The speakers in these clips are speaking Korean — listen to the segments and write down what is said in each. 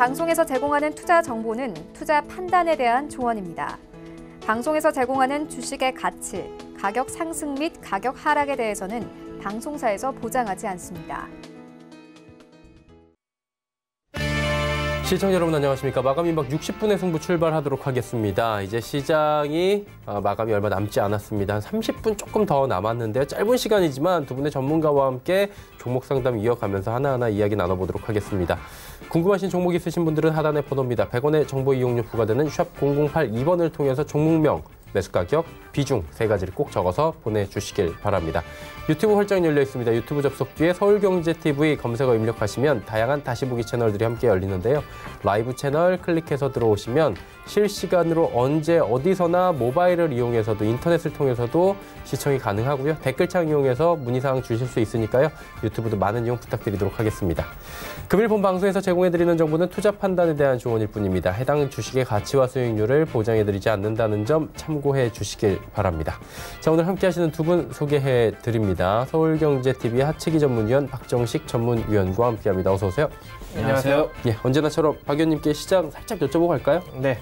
방송에서 제공하는 투자 정보는 투자 판단에 대한 조언입니다. 방송에서 제공하는 주식의 가치, 가격 상승 및 가격 하락에 대해서는 방송사에서 보장하지 않습니다. 시청자 여러분 안녕하십니까. 마감 임박 60분의 승부 출발하도록 하겠습니다. 이제 시장이 마감이 얼마 남지 않았습니다. 한 30분 조금 더 남았는데요. 짧은 시간이지만 두 분의 전문가와 함께 종목 상담 이어가면서 하나하나 이야기 나눠보도록 하겠습니다. 궁금하신 종목 있으신 분들은 하단의 번호입니다. 100원의 정보 이용료 부과되는 샵 0082번을 통해서 종목명, 매수 가격, 비중 세 가지를 꼭 적어서 보내주시길 바랍니다. 유튜브 활짝 열려 있습니다. 유튜브 접속 뒤에 서울경제TV 검색어 입력하시면 다양한 다시 보기 채널들이 함께 열리는데요. 라이브 채널 클릭해서 들어오시면 실시간으로 언제 어디서나 모바일을 이용해서도 인터넷을 통해서도 시청이 가능하고요. 댓글창 이용해서 문의사항 주실 수 있으니까요. 유튜브도 많은 이용 부탁드리도록 하겠습니다. 금일 본 방송에서 제공해드리는 정보는 투자 판단에 대한 조언일 뿐입니다. 해당 주식의 가치와 수익률을 보장해드리지 않는다는 점 참고해 주시길 바랍니다. 자, 오늘 함께 하시는 두 분 소개해드립니다. 서울경제TV 하치기 전문위원 박정식 전문위원과 함께합니다. 어서 오세요. 안녕하세요. 예, 언제나처럼 박 의원님께 시장 살짝 여쭤보고 갈까요? 네.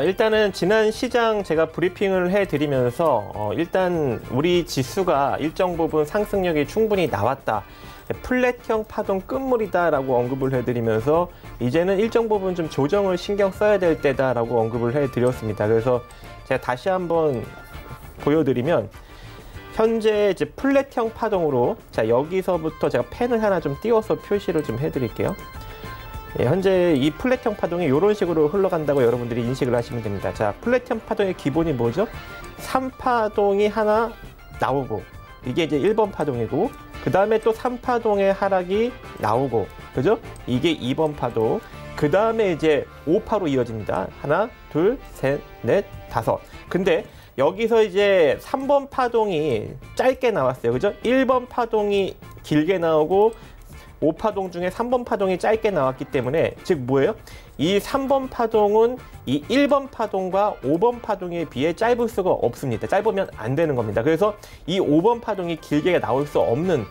일단은 지난 시장 제가 브리핑을 해드리면서 일단 우리 지수가 일정 부분 상승력이 충분히 나왔다. 플랫형 파동 끝물이다라고 언급을 해드리면서 이제는 일정 부분 좀 조정을 신경 써야 될 때다라고 언급을 해드렸습니다. 그래서 제가 다시 한번 보여드리면 현재 이제 플랫형 파동으로 자 여기서부터 제가 펜을 하나 좀 띄워서 표시를 좀 해드릴게요. 예, 현재 이 플랫형 파동이 이런 식으로 흘러간다고 여러분들이 인식을 하시면 됩니다. 자, 플랫형 파동의 기본이 뭐죠? 3파동이 하나 나오고 이게 이제 1번 파동이고 그 다음에 또 3파동의 하락이 나오고 그죠? 이게 2번 파동 그 다음에 이제 5파로 이어집니다. 하나, 둘, 셋, 넷, 다섯. 근데 여기서 이제 3번 파동이 짧게 나왔어요. 그죠? 1번 파동이 길게 나오고 5파동 중에 3번 파동이 짧게 나왔기 때문에 즉 뭐예요? 이 3번 파동은 이 1번 파동과 5번 파동에 비해 짧을 수가 없습니다. 짧으면 안 되는 겁니다. 그래서 이 5번 파동이 길게 나올 수 없는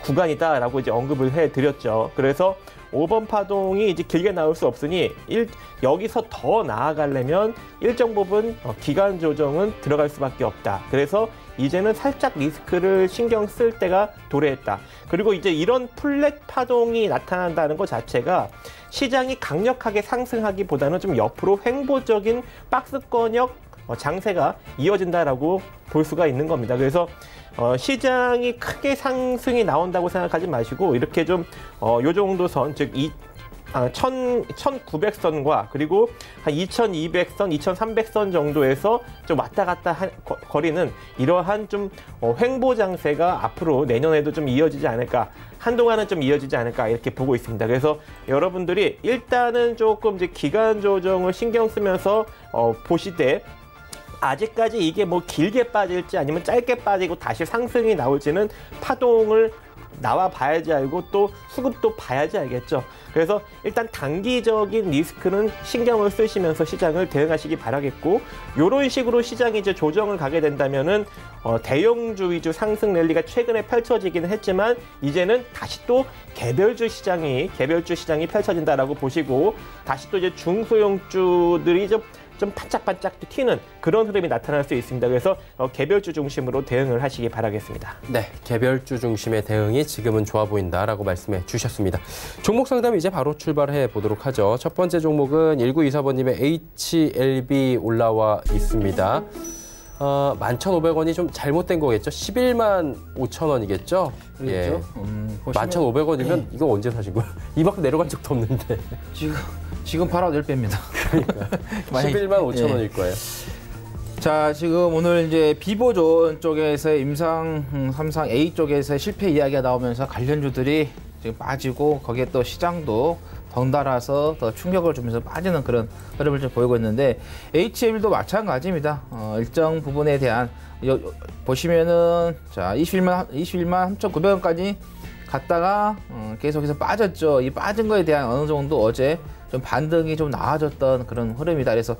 구간이다라고 이제 언급을 해드렸죠. 그래서 5번 파동이 이제 길게 나올 수 없으니 여기서 더 나아가려면 일정 부분 기간 조정은 들어갈 수밖에 없다. 그래서 이제는 살짝 리스크를 신경 쓸 때가 도래했다. 그리고 이제 이런 플랫 파동이 나타난다는 것 자체가 시장이 강력하게 상승하기보다는 좀 옆으로 횡보적인 박스권역 장세가 이어진다라고 볼 수가 있는 겁니다. 그래서 시장이 크게 상승이 나온다고 생각하지 마시고 이렇게 좀 요 정도 선, 즉 1900선과 그리고 한 2200선, 2300선 정도에서 좀 왔다 갔다 거리는 이러한 좀 횡보 장세가 앞으로 내년에도 좀 이어지지 않을까, 한동안은 좀 이어지지 않을까 이렇게 보고 있습니다. 그래서 여러분들이 일단은 조금 이제 기간 조정을 신경 쓰면서 보시되 아직까지 이게 뭐 길게 빠질지 아니면 짧게 빠지고 다시 상승이 나올지는 파동을 나와 봐야지 알고 또 수급도 봐야지 알겠죠. 그래서 일단 단기적인 리스크는 신경을 쓰시면서 시장을 대응하시기 바라겠고, 이런 식으로 시장이 이제 조정을 가게 된다면은 대형주 위주 상승 랠리가 최근에 펼쳐지기는 했지만 이제는 다시 또 개별주 시장이 펼쳐진다라고 보시고 다시 또 이제 중소형주들이 좀 반짝반짝 튀는 그런 흐름이 나타날 수 있습니다. 그래서 개별주 중심으로 대응을 하시기 바라겠습니다. 네, 개별주 중심의 대응이 지금은 좋아 보인다라고 말씀해 주셨습니다. 종목 상담 이제 바로 출발해 보도록 하죠. 첫 번째 종목은 1924번님의 HLB 올라와 있습니다. 11,500원이 좀 잘못된 거겠죠? 11만 5천 원이겠죠? 그렇죠. 예. 11,500원이면 이거 언제 사신 거예요? 이만큼 내려간 적도 없는데. 지금 팔아도 10배입니다. 그러니까 11만 5천 원일 거예요. 자, 지금 오늘 이제 비보존 쪽에서 임상 3상 A 쪽에서 실패 이야기가 나오면서 관련주들이 지금 빠지고 거기에 또 시장도 덩달아서 더 충격을 주면서 빠지는 그런 흐름을 좀 보이고 있는데 HL도 마찬가지입니다. 일정 부분에 대한 보시면은 자 21만 3,900원까지 갔다가 계속해서 빠졌죠. 이 빠진 거에 대한 어느 정도 어제 좀 반등이 좀 나아졌던 그런 흐름이다. 그래서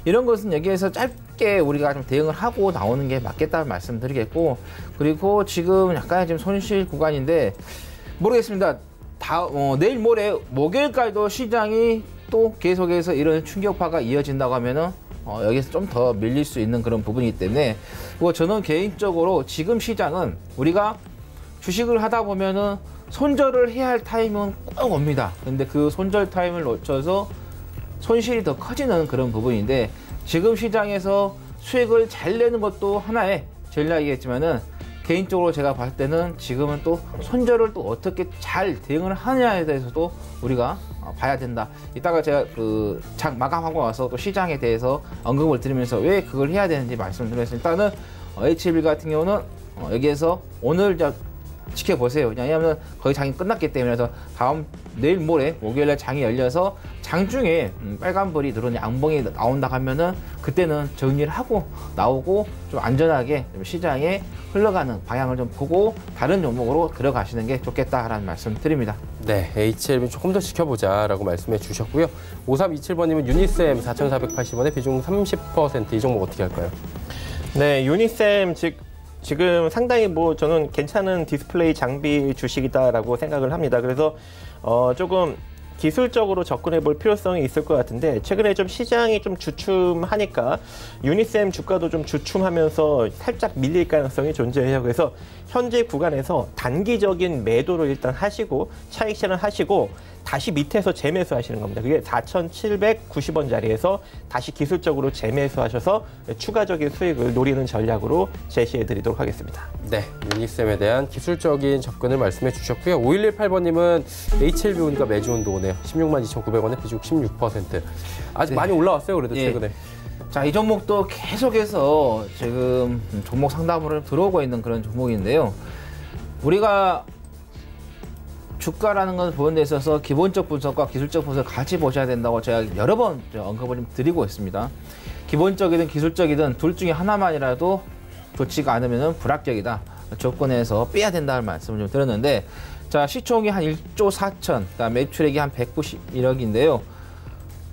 이런 것은 여기에서 짧게 우리가 좀 대응을 하고 나오는 게 맞겠다는 말씀드리겠고, 그리고 지금 약간 지금 손실 구간인데 모르겠습니다. 내일 모레 목요일까지도 시장이 또 계속해서 이런 충격파가 이어진다고 하면은 여기서 좀 더 밀릴 수 있는 그런 부분이기 때문에 저는 개인적으로 지금 시장은 우리가 주식을 하다 보면은 손절을 해야 할 타임은 꼭 옵니다. 근데 그 손절 타임을 놓쳐서 손실이 더 커지는 그런 부분인데 지금 시장에서 수익을 잘 내는 것도 하나의 전략이겠지만은 개인적으로 제가 봤을 때는 지금은 또 손절을 또 어떻게 잘 대응을 하느냐에 대해서도 우리가 봐야 된다. 이따가 제가 그 장 마감하고 와서 또 시장에 대해서 언급을 드리면서 왜 그걸 해야 되는지 말씀드리겠습니다. 일단은 HLB 같은 경우는 여기에서 오늘 지켜보세요. 왜냐하면 거의 장이 끝났기 때문에. 그래서 내일 모레 목요일에 장이 열려서 장중에 빨간불이 들어오는 양봉이 나온다 하면은 그때는 정리를 하고 나오고 좀 안전하게 좀 시장에 흘러가는 방향을 좀 보고 다른 종목으로 들어가시는 게 좋겠다라는 말씀 드립니다. 네, HLB 조금 더 지켜보자라고 말씀해 주셨고요. 5327번님은 유니셈 4,480원에 비중 30%, 이 종목 어떻게 할까요? 네, 유니셈 지금 상당히 저는 괜찮은 디스플레이 장비 주식이다라고 생각을 합니다. 그래서 조금 기술적으로 접근해 볼 필요성이 있을 것 같은데 최근에 좀 시장이 좀 주춤하니까 유니셈 주가도 좀 주춤하면서 살짝 밀릴 가능성이 존재해요. 그래서 현재 구간에서 단기적인 매도를 일단 하시고 차익 실현 하시고 다시 밑에서 재매수 하시는 겁니다. 그게 4,790원 자리에서 다시 기술적으로 재매수 하셔서 추가적인 수익을 노리는 전략으로 제시해 드리도록 하겠습니다. 네, 유니셈에 대한 기술적인 접근을 말씀해 주셨고요. 5118번님은 HLB 오니까 매주온도 오네요. 162,900원에 비중 16%. 아직 많이 올라왔어요, 그래도 최근에. 자, 이 종목도 계속해서 지금 종목 상담으로 들어오고 있는 그런 종목인데요. 우리가 주가라는 걸 보는 데 있어서 기본적 분석과 기술적 분석을 같이 보셔야 된다고 제가 여러 번 언급을 좀 드리고 있습니다. 기본적이든 기술적이든 둘 중에 하나만이라도 좋지가 않으면 불합격이다. 조건에서 빼야 된다는 말씀을 좀 드렸는데, 자, 시총이 한 1조 4천, 매출액이 한 191억인데요.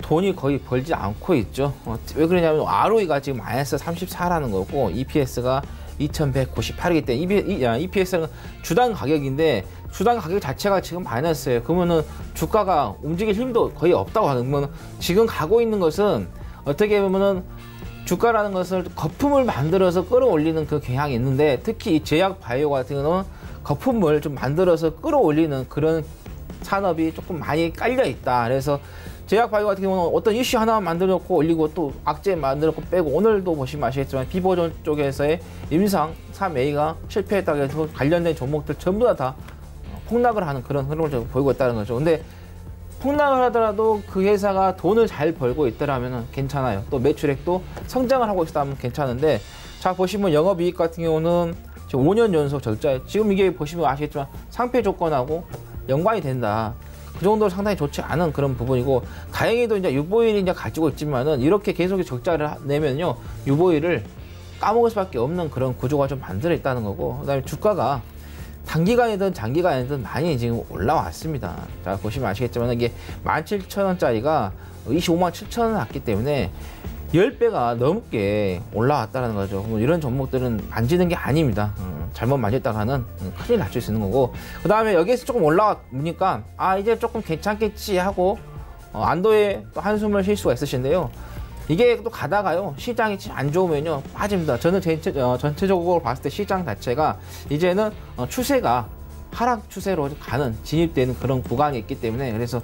돈이 거의 벌지 않고 있죠. 왜 그러냐면 ROE가 지금 마이너스 34라는 거고 EPS가 2,198이기 때문에 EPS는 주당 가격인데 주당 가격 자체가 지금 마이너스예요. 그러면은 주가가 움직일 힘도 거의 없다고 하는 거면 지금 가고 있는 것은 어떻게 보면은 주가라는 것을 거품을 만들어서 끌어올리는 그 경향이 있는데 특히 이 제약 바이오 같은 경우는 거품을 좀 만들어서 끌어올리는 그런 산업이 조금 많이 깔려 있다. 그래서 제약 바이오 같은 경우는 어떤 이슈 하나 만들어 놓고 올리고 또 악재 만들어 놓고 빼고 오늘도 보시면 아시겠지만 비보존 쪽에서의 임상 3A가 실패했다고 해서 관련된 종목들 전부 다 폭락을 하는 그런 흐름을 좀 보이고 있다는 거죠. 근데 폭락을 하더라도 그 회사가 돈을 잘 벌고 있더라면 괜찮아요. 또 매출액도 성장을 하고 있다면 괜찮은데, 자, 보시면 영업이익 같은 경우는 지금 5년 연속 적자예요. 지금 이게 보시면 아시겠지만 상패 조건하고 연관이 된다. 그 정도로 상당히 좋지 않은 그런 부분이고, 다행히도 이제 유보율이 이제 가지고 있지만은 이렇게 계속 적자를 내면요, 유보율을 까먹을 수밖에 없는 그런 구조가 좀 만들어 있다는 거고, 그다음에 주가가 단기간이든 장기간이든 많이 지금 올라왔습니다. 자, 보시면 아시겠지만 이게 17,000원짜리가 25만 7천원 났기 때문에 10배가 넘게 올라왔다는 거죠. 이런 종목들은 만지는 게 아닙니다. 잘못 만졌다가는 큰일 날 수 있는 거고, 그 다음에 여기에서 조금 올라오니까 이제 조금 괜찮겠지 하고 안도의 또 한숨을 쉴 수가 있으신데요. 이게 또 가다가요, 시장이 안 좋으면요 빠집니다. 저는 전체적으로 봤을 때 시장 자체가 이제는 추세가 하락 추세로 가는, 진입되는 그런 구간이 있기 때문에, 그래서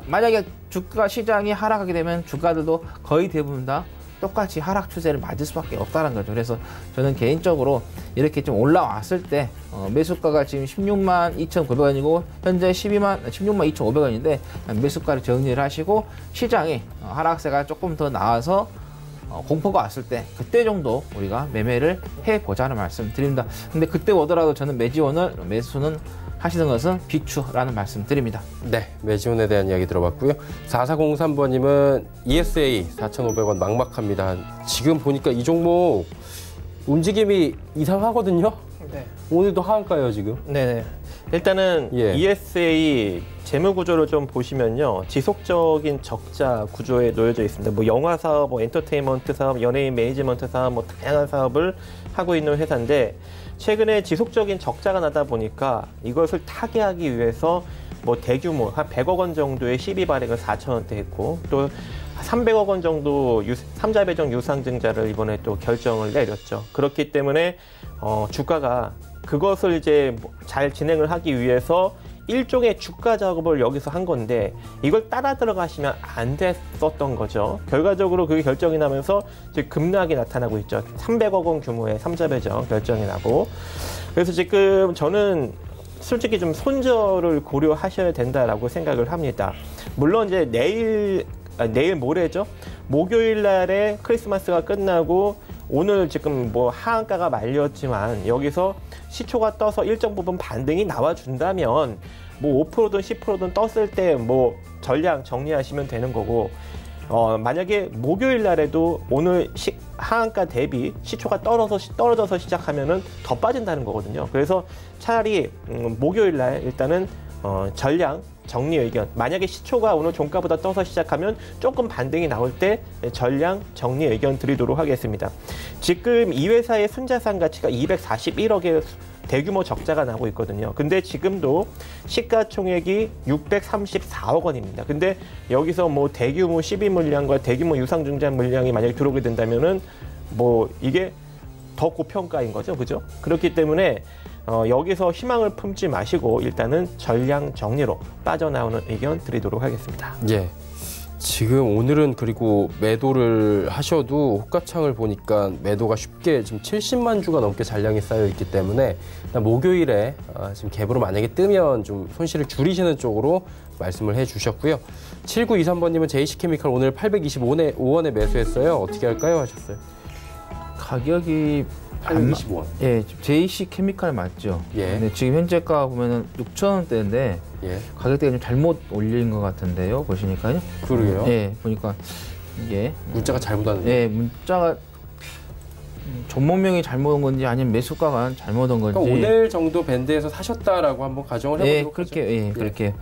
만약에 주가 시장이 하락하게 되면 주가들도 거의 대부분 다 똑같이 하락 추세를 맞을 수밖에 없다는 거죠. 그래서 저는 개인적으로 이렇게 좀 올라왔을 때 매수가가 지금 16만 2,900원이고 현재 16만 2,500원인데 매수가를 정리를 하시고 시장이 하락세가 조금 더 나와서 공포가 왔을 때 그때 정도 우리가 매매를 해보자는 말씀 드립니다. 근데 그때 오더라도 저는 매수는 하시는 것은 비추라는 말씀 드립니다. 네, 매지온에 대한 이야기 들어봤고요. 4403번님은 ESA 4,500원 막막합니다. 지금 보니까 이 종목 움직임이 이상하거든요. 네. 오늘도 하한가요, 지금? 네네. 일단은 ESA 재무 구조를 좀 보시면요, 지속적인 적자 구조에 놓여져 있습니다. 뭐 영화 사업, 뭐 엔터테인먼트 사업, 연예인 매니지먼트 사업, 뭐 다양한 사업을 하고 있는 회사인데 최근에 지속적인 적자가 나다 보니까 이것을 타개하기 위해서 뭐 대규모 한 100억 원 정도의 시비 발행을 4,000원대 했고 또 300억 원 정도 삼자 배정 유상증자를 이번에 또 결정을 내렸죠. 그렇기 때문에 주가가 그것을 이제 잘 진행을 하기 위해서 일종의 주가 작업을 여기서 한 건데 이걸 따라 들어가시면 안 됐었던 거죠. 결과적으로 그게 결정이 나면서 지금 급락이 나타나고 있죠. 300억 원 규모의 삼자 배정 결정이 나고 그래서 지금 저는 솔직히 좀 손절을 고려하셔야 된다라고 생각을 합니다. 물론 이제 내일 모레죠. 목요일 날에 크리스마스가 끝나고 오늘 지금 뭐 하한가가 말렸지만 여기서 시초가 떠서 일정 부분 반등이 나와준다면 뭐 5%든 10%든 떴을 때 뭐 전량 정리하시면 되는 거고 만약에 목요일 날에도 오늘 하한가 대비 시초가 떨어져서 시작하면은 더 빠진다는 거거든요. 그래서 차라리 목요일 날 일단은 전량 정리 의견, 만약에 시초가 오늘 종가보다 떠서 시작하면 조금 반등이 나올 때 전량 정리 의견 드리도록 하겠습니다. 지금 이 회사의 순자산 가치가 241억의 대규모 적자가 나고 있거든요. 근데 지금도 시가총액이 634억 원입니다. 근데 여기서 뭐 대규모 시비 물량과 대규모 유상증자 물량이 만약에 들어오게 된다면은 뭐 이게 더 고평가인 거죠. 그죠? 그렇기 때문에 여기서 희망을 품지 마시고 일단은 전량 정리로 빠져나오는 의견 드리도록 하겠습니다. 예. 지금 오늘은 그리고 매도를 하셔도 호가창을 보니까 매도가 쉽게 지금 70만 주가 넘게 잔량이 쌓여 있기 때문에 목요일에 지금 갭으로 만약에 뜨면 좀 손실을 줄이시는 쪽으로 말씀을 해주셨고요. 7923번님은 JC케미칼 오늘 825원에 매수했어요. 어떻게 할까요? 하셨어요. 가격이 825원. 예, JC 케미칼 맞죠? 예. 근데 지금 현재가 보면은 6,000원대인데 예. 가격대가 좀 잘못 올린 것 같은데요. 보시니까요. 그러게요. 예, 보니까 이게 문자가 잘못 왔네요. 예, 문자가 종목명이 잘못 온 건지 아니면 매수가가 잘못 온 건지. 그러니까 오늘 정도 밴드에서 사셨다라고 한번 가정을 해보도록 예, 그렇게 하죠. 예, 그렇게.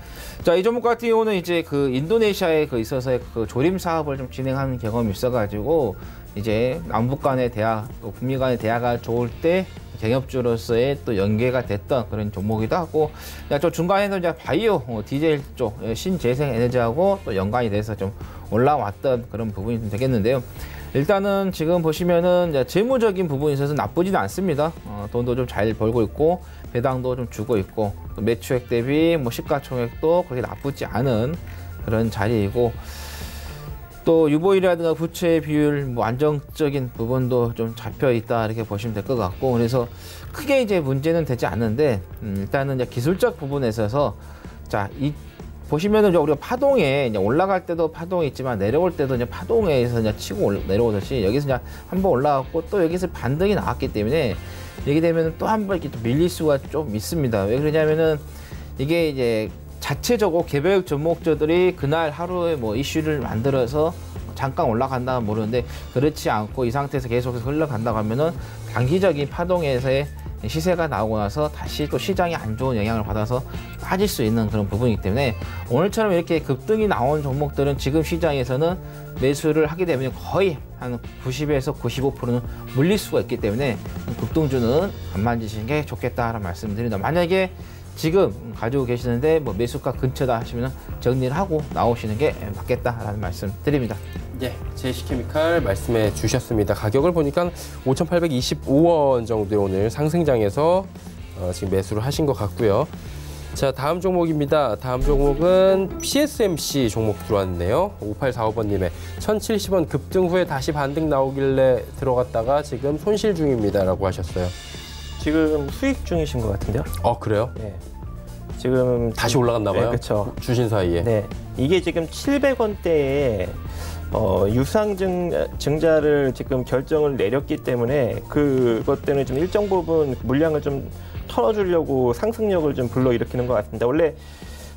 자, 이 종목 같은 경우는 이제 그 인도네시아에 있어서 그 조림 사업을 좀 진행하는 경험이 있어가지고 이제 남북 간의 대화, 북미 간의 대화가 좋을 때 경협주로서의 또 연계가 됐던 그런 종목이기도 하고, 저 중간에는 이제 바이오, 디젤 쪽, 신재생 에너지하고 또 연관이 돼서 좀 올라왔던 그런 부분이 좀 되겠는데요. 일단은 지금 보시면은 이제 재무적인 부분에 있어서 나쁘지는 않습니다. 돈도 좀 잘 벌고 있고, 배당도 좀 주고 있고, 또 매출액 대비 뭐 시가총액도 그렇게 나쁘지 않은 그런 자리이고, 또 유보율이라든가 부채 비율 뭐 안정적인 부분도 좀 잡혀 있다 이렇게 보시면 될 것 같고, 그래서 크게 이제 문제는 되지 않는데 일단은 이제 기술적 부분에 있어서 자, 이 보시면은 이제 우리가 파동에 이제 올라갈 때도 파동이 있지만 내려올 때도 이제 파동에서 이제 치고 내려오듯이 여기서 이제 한번 올라갔고 또 여기서 반등이 나왔기 때문에 이렇게 되면 또 한 번 이렇게 또 밀릴 수가 좀 있습니다. 왜 그러냐면은 이게 이제 자체적으로 개별 종목주들이 그날 하루에 뭐 이슈를 만들어서 잠깐 올라간다 모르는데 그렇지 않고 이 상태에서 계속해서 흘러간다고 하면은 단기적인 파동에서의 시세가 나오고 나서 다시 또 시장이 안 좋은 영향을 받아서 빠질 수 있는 그런 부분이기 때문에 오늘처럼 이렇게 급등이 나온 종목들은 지금 시장에서는 매수를 하게 되면 거의 한 90에서 95%는 물릴 수가 있기 때문에 급등주는 안 만지시는 게 좋겠다라는 말씀을 드립니다. 만약에 지금 가지고 계시는데 뭐 매수가 근처다 하시면 정리를 하고 나오시는 게 맞겠다라는 말씀 드립니다. 예, JC케미칼 말씀해 주셨습니다. 가격을 보니까 5,825원 정도의 오늘 상승장에서 지금 매수를 하신 것 같고요. 자, 다음 종목입니다. 다음 종목은 PSMC 종목 들어왔네요. 5845번님의 1,070원 급등 후에 다시 반등 나오길래 들어갔다가 지금 손실 중입니다라고 하셨어요. 지금 수익 중이신 것 같은데요? 그래요? 네. 지금 다시 올라갔나 봐요. 네, 그렇죠. 주신 사이에. 네. 이게 지금 700원대에 유상증자를 지금 결정을 내렸기 때문에 그것 때문에 좀 일정 부분 물량을 좀 털어주려고 상승력을 좀 불러일으키는 것 같습니다. 원래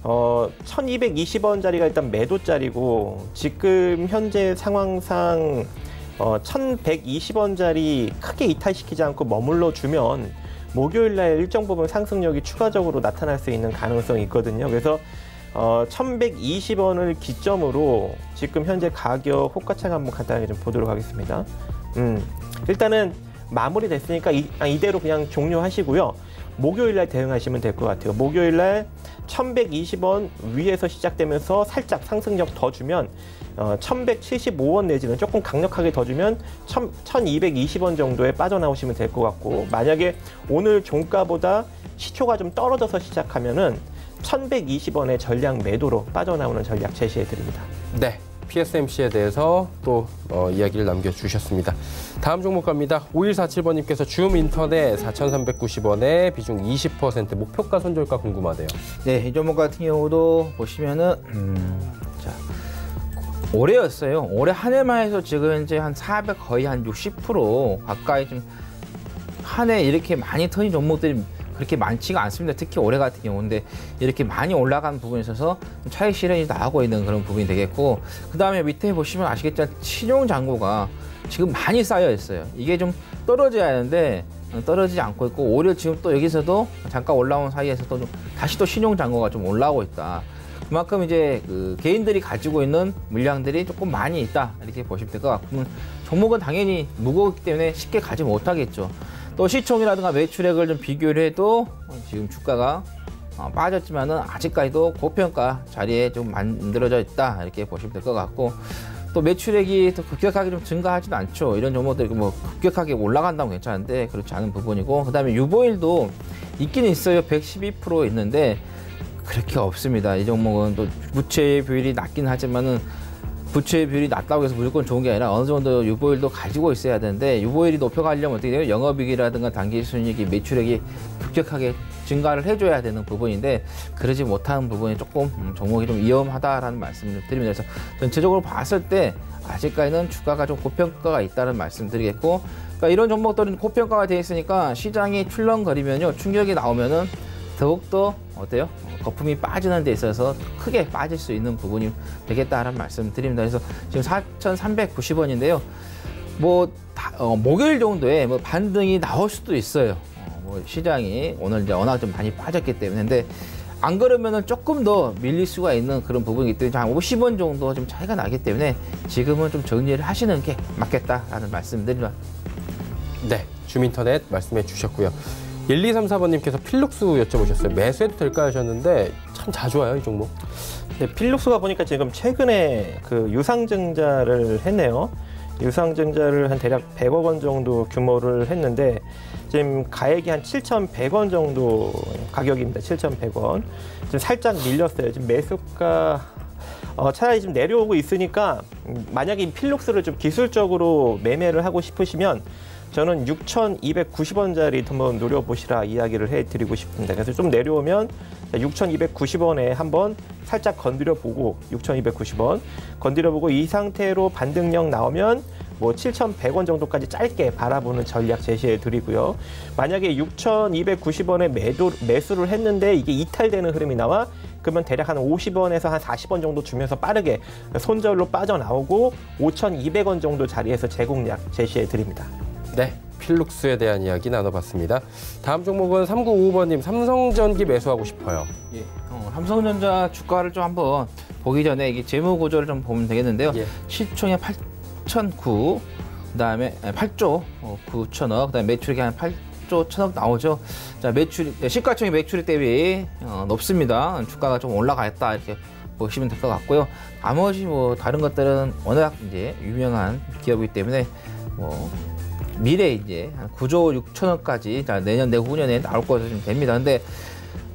1220원짜리가 일단 매도짜리고 지금 현재 상황상 1120원짜리 크게 이탈시키지 않고 머물러 주면 목요일날 일정 부분 상승력이 추가적으로 나타날 수 있는 가능성이 있거든요. 그래서 1120원을 기점으로 지금 현재 가격 호가창 한번 간단하게 좀 보도록 하겠습니다. 일단은 마무리 됐으니까 이대로 그냥 종료하시고요. 목요일 날 대응하시면 될 것 같아요. 목요일 날 1120원 위에서 시작되면서 살짝 상승력 더 주면 1175원 내지는 조금 강력하게 더 주면 1220원 정도에 빠져나오시면 될 것 같고, 만약에 오늘 종가보다 시초가 좀 떨어져서 시작하면은 1120원의 전량 매도로 빠져나오는 전략 제시해 드립니다. 네, PSMC에 대해서 또 이야기를 남겨주셨습니다. 다음 종목 갑니다. 5147번님께서 줌인터넷 4,390원에 비중 20% 목표가 손절가 궁금하대요. 네, 이 종목 같은 경우도 보시면은 자, 올해였어요. 올해 한 해만 해서 지금 이제 한 400 거의 한 60% 가까이 좀 한 해 이렇게 많이 터진 종목들이 그렇게 많지가 않습니다. 특히 올해 같은 경우인데 이렇게 많이 올라간 부분에 있어서 차익 실현이 나오고 있는 그런 부분이 되겠고, 그 다음에 밑에 보시면 아시겠지만 신용 잔고가 지금 많이 쌓여 있어요. 이게 좀 떨어져야 하는데 떨어지지 않고 있고, 오히려 지금 또 여기서도 잠깐 올라온 사이에서도 좀 다시 또 신용 잔고가 좀 올라오고 있다. 그만큼 이제 그 개인들이 가지고 있는 물량들이 조금 많이 있다, 이렇게 보시면 될 것 같고, 종목은 당연히 무거웠기 때문에 쉽게 가지 못하겠죠. 또 시총이라든가 매출액을 좀 비교를 해도 지금 주가가 빠졌지만은 아직까지도 고평가 자리에 좀 만들어져 있다, 이렇게 보시면 될 것 같고, 또 매출액이 또 급격하게 좀 증가하지도 않죠. 이런 종목들이 뭐 급격하게 올라간다면 괜찮은데 그렇지 않은 부분이고, 그 다음에 유보일도 있긴 있어요. 112% 있는데 그렇게 없습니다. 이 종목은 또 부채 비율이 낮긴 하지만은 부채 비율이 낮다고 해서 무조건 좋은 게 아니라 어느 정도 유보율도 가지고 있어야 되는데, 유보율이 높여가려면 어떻게 돼요? 영업이익이라든가 단기순이익이 매출액이 급격하게 증가를 해줘야 되는 부분인데 그러지 못하는 부분이 조금 종목이 좀 위험하다라는 말씀을 드립니다. 그래서 전체적으로 봤을 때 아직까지는 주가가 좀 고평가가 있다는 말씀 드리겠고, 그러니까 이런 종목들은 고평가가 되어 있으니까 시장이 출렁거리면요, 충격이 나오면은 더욱더 어때요? 거품이 빠지는 데 있어서 크게 빠질 수 있는 부분이 되겠다라는 말씀 드립니다. 그래서 지금 4,390원인데요. 뭐 목요일 정도에 뭐 반등이 나올 수도 있어요. 뭐 시장이 오늘 이제 워낙 좀 많이 빠졌기 때문에. 근데 안 그러면은 조금 더 밀릴 수가 있는 그런 부분이기 때문에 한 50원 정도 좀 차이가 나기 때문에 지금은 좀 정리를 하시는 게 맞겠다라는 말씀 드립니다. 네, 줌인터넷 말씀해 주셨고요. 1234번님께서 필룩스 여쭤보셨어요. 매수해도 될까 하셨는데 참 자주 와요, 이 종목. 네, 필룩스가 보니까 지금 최근에 그 유상증자를 했네요. 유상증자를 한 대략 100억 원 정도 규모를 했는데 지금 가액이 한 7,100원 정도 가격입니다. 7,100원. 지금 살짝 밀렸어요. 지금 매수가 차라리 좀 내려오고 있으니까 만약에 이 필룩스를 좀 기술적으로 매매를 하고 싶으시면 저는 6,290원짜리 한번 노려보시라 이야기를 해드리고 싶습니다. 그래서 좀 내려오면 6,290원에 한번 살짝 건드려보고 6,290원 건드려보고 이 상태로 반등력 나오면 뭐 7,100원 정도까지 짧게 바라보는 전략 제시해 드리고요. 만약에 6,290원에 매수를 했는데 이게 이탈되는 흐름이 나와 그러면 대략 한 50원에서 한 40원 정도 주면서 빠르게 손절로 빠져나오고 5,200원 정도 자리에서 제공량 제시해 드립니다. 네, 필룩스에 대한 이야기 나눠봤습니다. 다음 종목은 3955번님, 삼성전기 매수하고 싶어요. 예, 삼성전자 주가를 좀 한번 보기 전에 이게 재무 구조를 좀 보면 되겠는데요. 예. 시총이 8,900, 그다음에 8조 9천억, 그다음에 매출액이 한 8조 1천억 나오죠. 자, 시가총액 매출액 대비 높습니다. 주가가 좀 올라갔다 이렇게 보시면 될 것 같고요. 나머지 뭐 다른 것들은 워낙 이제 유명한 기업이기 때문에 뭐 미래 이제 한 9조 6천억까지 내년 내후년에 나올 것으로 좀 됩니다. 근데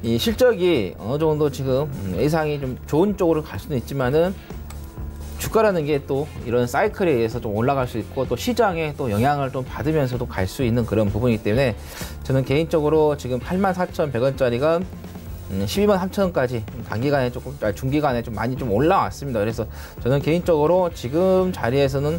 이 실적이 어느 정도 지금 예상이 좀 좋은 쪽으로 갈 수는 있지만은 주가라는 게 또 이런 사이클에 의해서 좀 올라갈 수 있고 또 시장에 또 영향을 좀 받으면서도 갈 수 있는 그런 부분이기 때문에 저는 개인적으로 지금 84,100원짜리가 12만 3천원까지 단기간에 조금 중기간에 좀 많이 좀 올라왔습니다. 그래서 저는 개인적으로 지금 자리에서는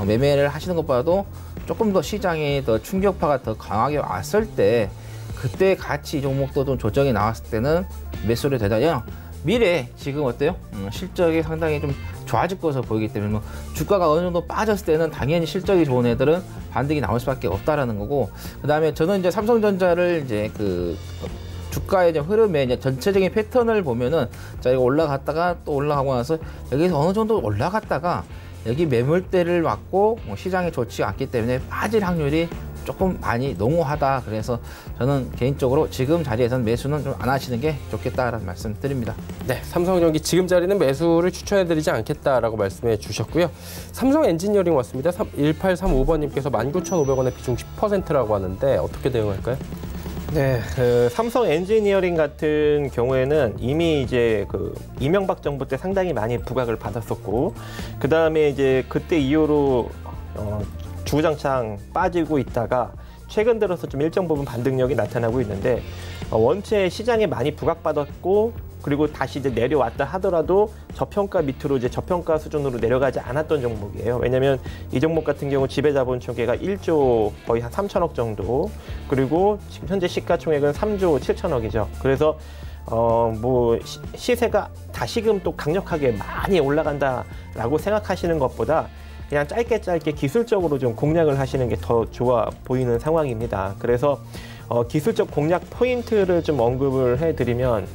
매매를 하시는 것보다도 조금 더 시장이 더 충격파가 더 강하게 왔을 때 그때 같이 이 종목도 좀 조정이 나왔을 때는 매수를 되다요. 미래 지금 어때요? 실적이 상당히 좀 좋아질 것으로 보이기 때문에 뭐 주가가 어느 정도 빠졌을 때는 당연히 실적이 좋은 애들은 반등이 나올 수밖에 없다라는 거고, 그다음에 저는 이제 삼성전자를 이제 그 주가의 흐름의 이제 전체적인 패턴을 보면은 자 이거 올라갔다가 또 올라가고 나서 여기서 어느 정도 올라갔다가 여기 매물대를 맞고 시장이 좋지 않기 때문에 빠질 확률이 조금 많이 농후하다. 그래서 저는 개인적으로 지금 자리에서는 매수는 좀 안 하시는 게 좋겠다라는 말씀 드립니다. 네, 삼성전기 지금 자리는 매수를 추천해드리지 않겠다라고 말씀해 주셨고요. 삼성 엔지니어링 왔습니다. 1835번님께서 19,500원에 비중 10%라고 하는데 어떻게 대응할까요? 네, 삼성 엔지니어링 같은 경우에는 이미 이제 이명박 정부 때 상당히 많이 부각을 받았었고, 그 다음에 이제 그때 이후로 주구장창 빠지고 있다가 최근 들어서 좀 일정 부분 반등력이 나타나고 있는데, 원체 시장에 많이 부각받았고, 그리고 다시 이제 내려왔다 하더라도 저평가 밑으로 이제 저평가 수준으로 내려가지 않았던 종목이에요. 왜냐하면 이 종목 같은 경우 지배자본 총계가 1조 거의 한 3천억 정도, 그리고 지금 현재 시가총액은 3조 7천억이죠. 그래서 시세가 다시금 또 강력하게 많이 올라간다라고 생각하시는 것보다 그냥 짧게 기술적으로 좀 공략을 하시는 게 더 좋아 보이는 상황입니다. 그래서 기술적 공략 포인트를 좀 언급을 해드리면,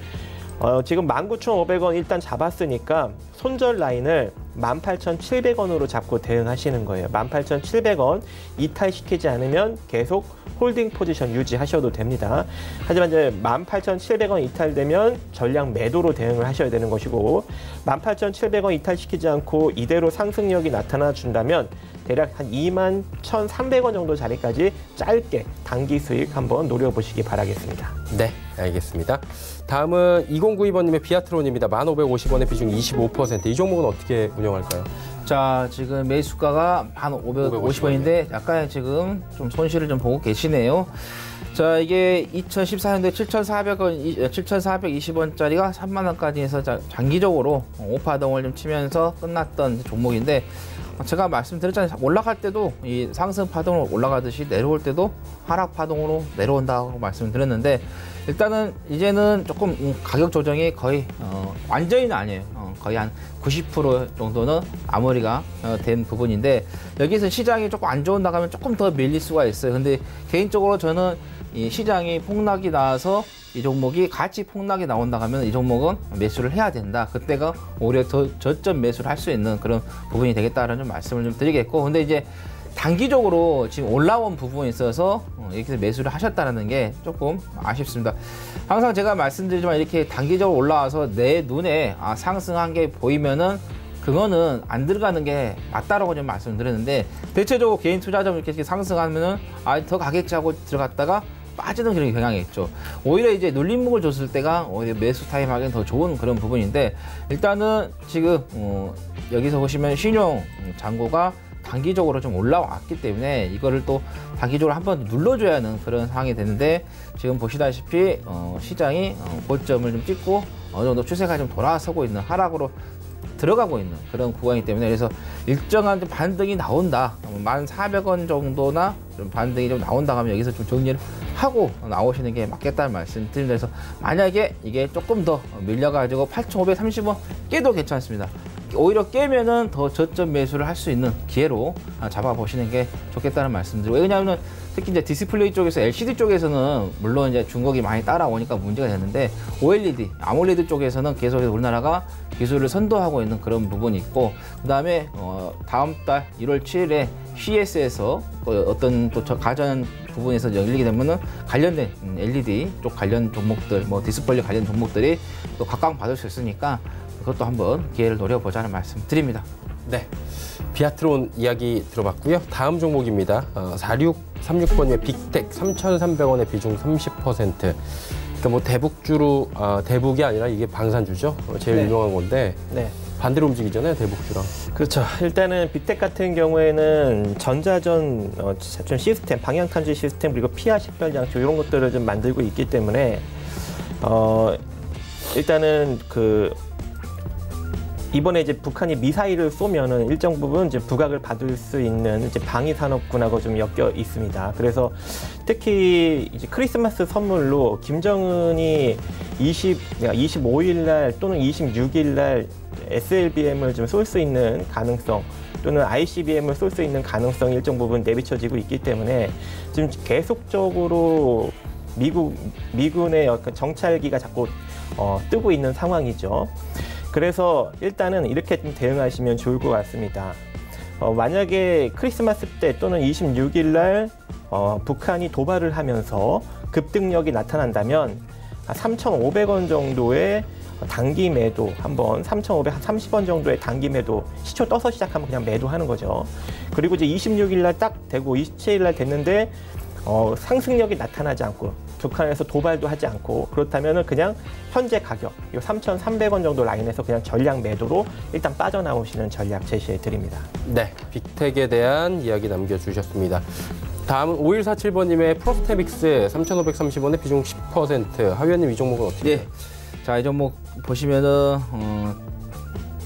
지금 19,500원 일단 잡았으니까 손절 라인을 18,700원으로 잡고 대응하시는 거예요. 18,700원 이탈시키지 않으면 계속 홀딩 포지션 유지하셔도 됩니다. 하지만 이제 18,700원 이탈되면 전량 매도로 대응을 하셔야 되는 것이고, 18,700원 이탈시키지 않고 이대로 상승력이 나타나 준다면 대략 한 21,300원 정도 자리까지 짧게 단기 수익 한번 노려보시기 바라겠습니다. 네, 알겠습니다. 다음은 2092번님의 비아트론입니다. 1,550원에 비중 25%. 이 종목은 어떻게 운영할까요? 자, 지금 매수가가 1,550원인데 약간 지금 좀 손실을 좀 보고 계시네요. 자, 이게 2014년도에 7,400원, 7,420원짜리가 3만 원까지 해서 장기적으로 오파동을 좀 치면서 끝났던 종목인데, 제가 말씀드렸잖아요. 올라갈 때도 이 상승 파동으로 올라가듯이 내려올 때도 하락 파동으로 내려온다고 말씀드렸는데, 일단은 이제는 조금 가격 조정이 거의 완전히는 아니에요. 거의 한 90% 정도는 마무리가 된 부분인데, 여기서 시장이 조금 안 좋은 나가면 조금 더 밀릴 수가 있어요. 근데 개인적으로 저는 이 시장이 폭락이 나와서 이 종목이 같이 폭락이 나온다 하면 이 종목은 매수를 해야 된다. 그때가 오히려 더 저점 매수를 할 수 있는 그런 부분이 되겠다라는 말씀을 좀 드리겠고, 근데 이제 단기적으로 지금 올라온 부분에 있어서 이렇게 매수를 하셨다는 게 조금 아쉽습니다. 항상 제가 말씀드리지만 이렇게 단기적으로 올라와서 내 눈에 상승한 게 보이면은 그거는 안 들어가는 게 맞다라고 좀 말씀드렸는데, 대체적으로 개인 투자자분 이렇게 상승하면은 더 가겠지 하고 들어갔다가 빠지는 그런 경향이 있죠. 오히려 이제 눌림목을 줬을 때가 오히려 매수 타임 하기엔 더 좋은 그런 부분인데, 일단은 지금 여기서 보시면 신용 잔고가 단기적으로 좀 올라왔기 때문에 이거를 또 단기적으로 한번 눌러줘야 하는 그런 상황이 되는데, 지금 보시다시피 시장이 고점을 좀 찍고 어느 정도 추세가 좀 돌아서고 있는, 하락으로 들어가고 있는 그런 구간이기 때문에, 그래서 일정한 좀 반등이 나온다, 1,400원 정도나 좀 반등이 좀 나온다 하면 여기서 좀 정리를 하고 나오시는 게 맞겠다는 말씀 드립니다. 그래서 만약에 이게 조금 더 밀려가지고 8,530원 깨도 괜찮습니다. 오히려 깨면은 더 저점 매수를 할 수 있는 기회로 잡아보시는 게 좋겠다는 말씀드리고, 왜냐하면 특히 이제 디스플레이 쪽에서 LCD 쪽에서는 물론 이제 중국이 많이 따라오니까 문제가 되는데, OLED, 아몰레드 쪽에서는 계속해서 우리나라가 기술을 선도하고 있는 그런 부분이 있고, 그 다음에 다음 달 1월 7일에 CES에서 어떤 또 가전 부분에서 열리게 되면은 관련된 LED 쪽 관련 종목들, 디스플레이 관련 종목들이 또 각광받을 수 있으니까 그것도 한번 기회를 노려보자는 말씀 드립니다. 네, 비아트론 이야기 들어봤고요. 다음 종목입니다. 4636번의 빅텍 3,300원의 비중 30%. 그러니까 뭐 대북주로 대북이 아니라 이게 방산주죠. 제일 네. 유명한 건데 네. 반대로 움직이잖아요, 대북주랑. 그렇죠. 일단은 빅텍 같은 경우에는 전자전 좀 시스템, 방향 탐지 시스템, 그리고 피하 식별 장치 이런 것들을 좀 만들고 있기 때문에 일단은 이번에 이제 북한이 미사일을 쏘면은 일정 부분 이제 부각을 받을 수 있는 이제 방위 산업군하고 좀 엮여 있습니다. 그래서 특히 이제 크리스마스 선물로 김정은이 25일 날 또는 26일 날 SLBM을 좀 쏠 수 있는 가능성, 또는 ICBM을 쏠 수 있는 가능성이 일정 부분 내비쳐지고 있기 때문에 지금 계속적으로 미군의 정찰기가 자꾸 뜨고 있는 상황이죠. 그래서 일단은 이렇게 좀 대응하시면 좋을 것 같습니다. 만약에 크리스마스 때 또는 26일 날 북한이 도발을 하면서 급등력이 나타난다면 3,500원 정도의 단기 매도 한번 3,530원 정도의 단기 매도 시초 떠서 시작하면 그냥 매도하는 거죠. 그리고 이제 26일 날 딱 되고 27일 날 됐는데 상승력이 나타나지 않고 북한에서 도발도 하지 않고 그렇다면은 그냥 현재 가격 이 3,300원 정도 라인에서 그냥 전략 매도로 일단 빠져나오시는 전략 제시해 드립니다. 네, 빅텍에 대한 이야기 남겨주셨습니다. 다음은 5147번님의 프로스테믹스 3,530원에 비중 10%. 하위원님 이 종목은 어떻게? 네. 자, 이 종목 보시면은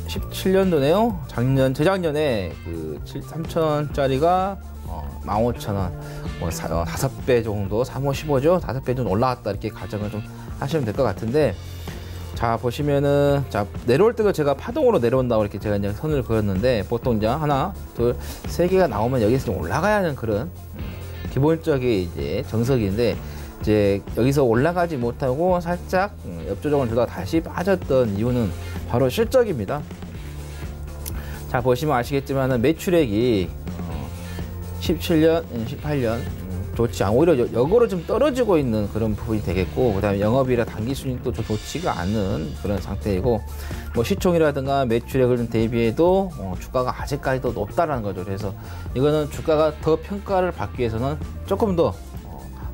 17년도네요. 재작년에 그 3,000원짜리가 15,000원, 뭐 5배 정도, 3, 5, 15죠. 5배 정도 올라왔다 이렇게 가정을 좀 하시면 될 것 같은데, 자 보시면은 자 내려올 때도 제가 파동으로 내려온다고 이렇게 제가 이제 선을 그었는데 보통 이제 하나, 둘, 세 개가 나오면 여기서 좀 올라가야 하는 그런 기본적인 이제 정석인데. 이제 여기서 올라가지 못하고 살짝 옆조정을 주다가 다시 빠졌던 이유는 바로 실적입니다. 자 보시면 아시겠지만은 매출액이 17년, 18년 좋지 않고 오히려 역으로 좀 떨어지고 있는 그런 부분이 되겠고, 그다음에 영업이라 단기 순이익도 좀 좋지가 않은 그런 상태이고, 뭐 시총이라든가 매출액을 좀 대비해도 주가가 아직까지도 높다라는 거죠. 그래서 이거는 주가가 더 평가를 받기 위해서는 조금 더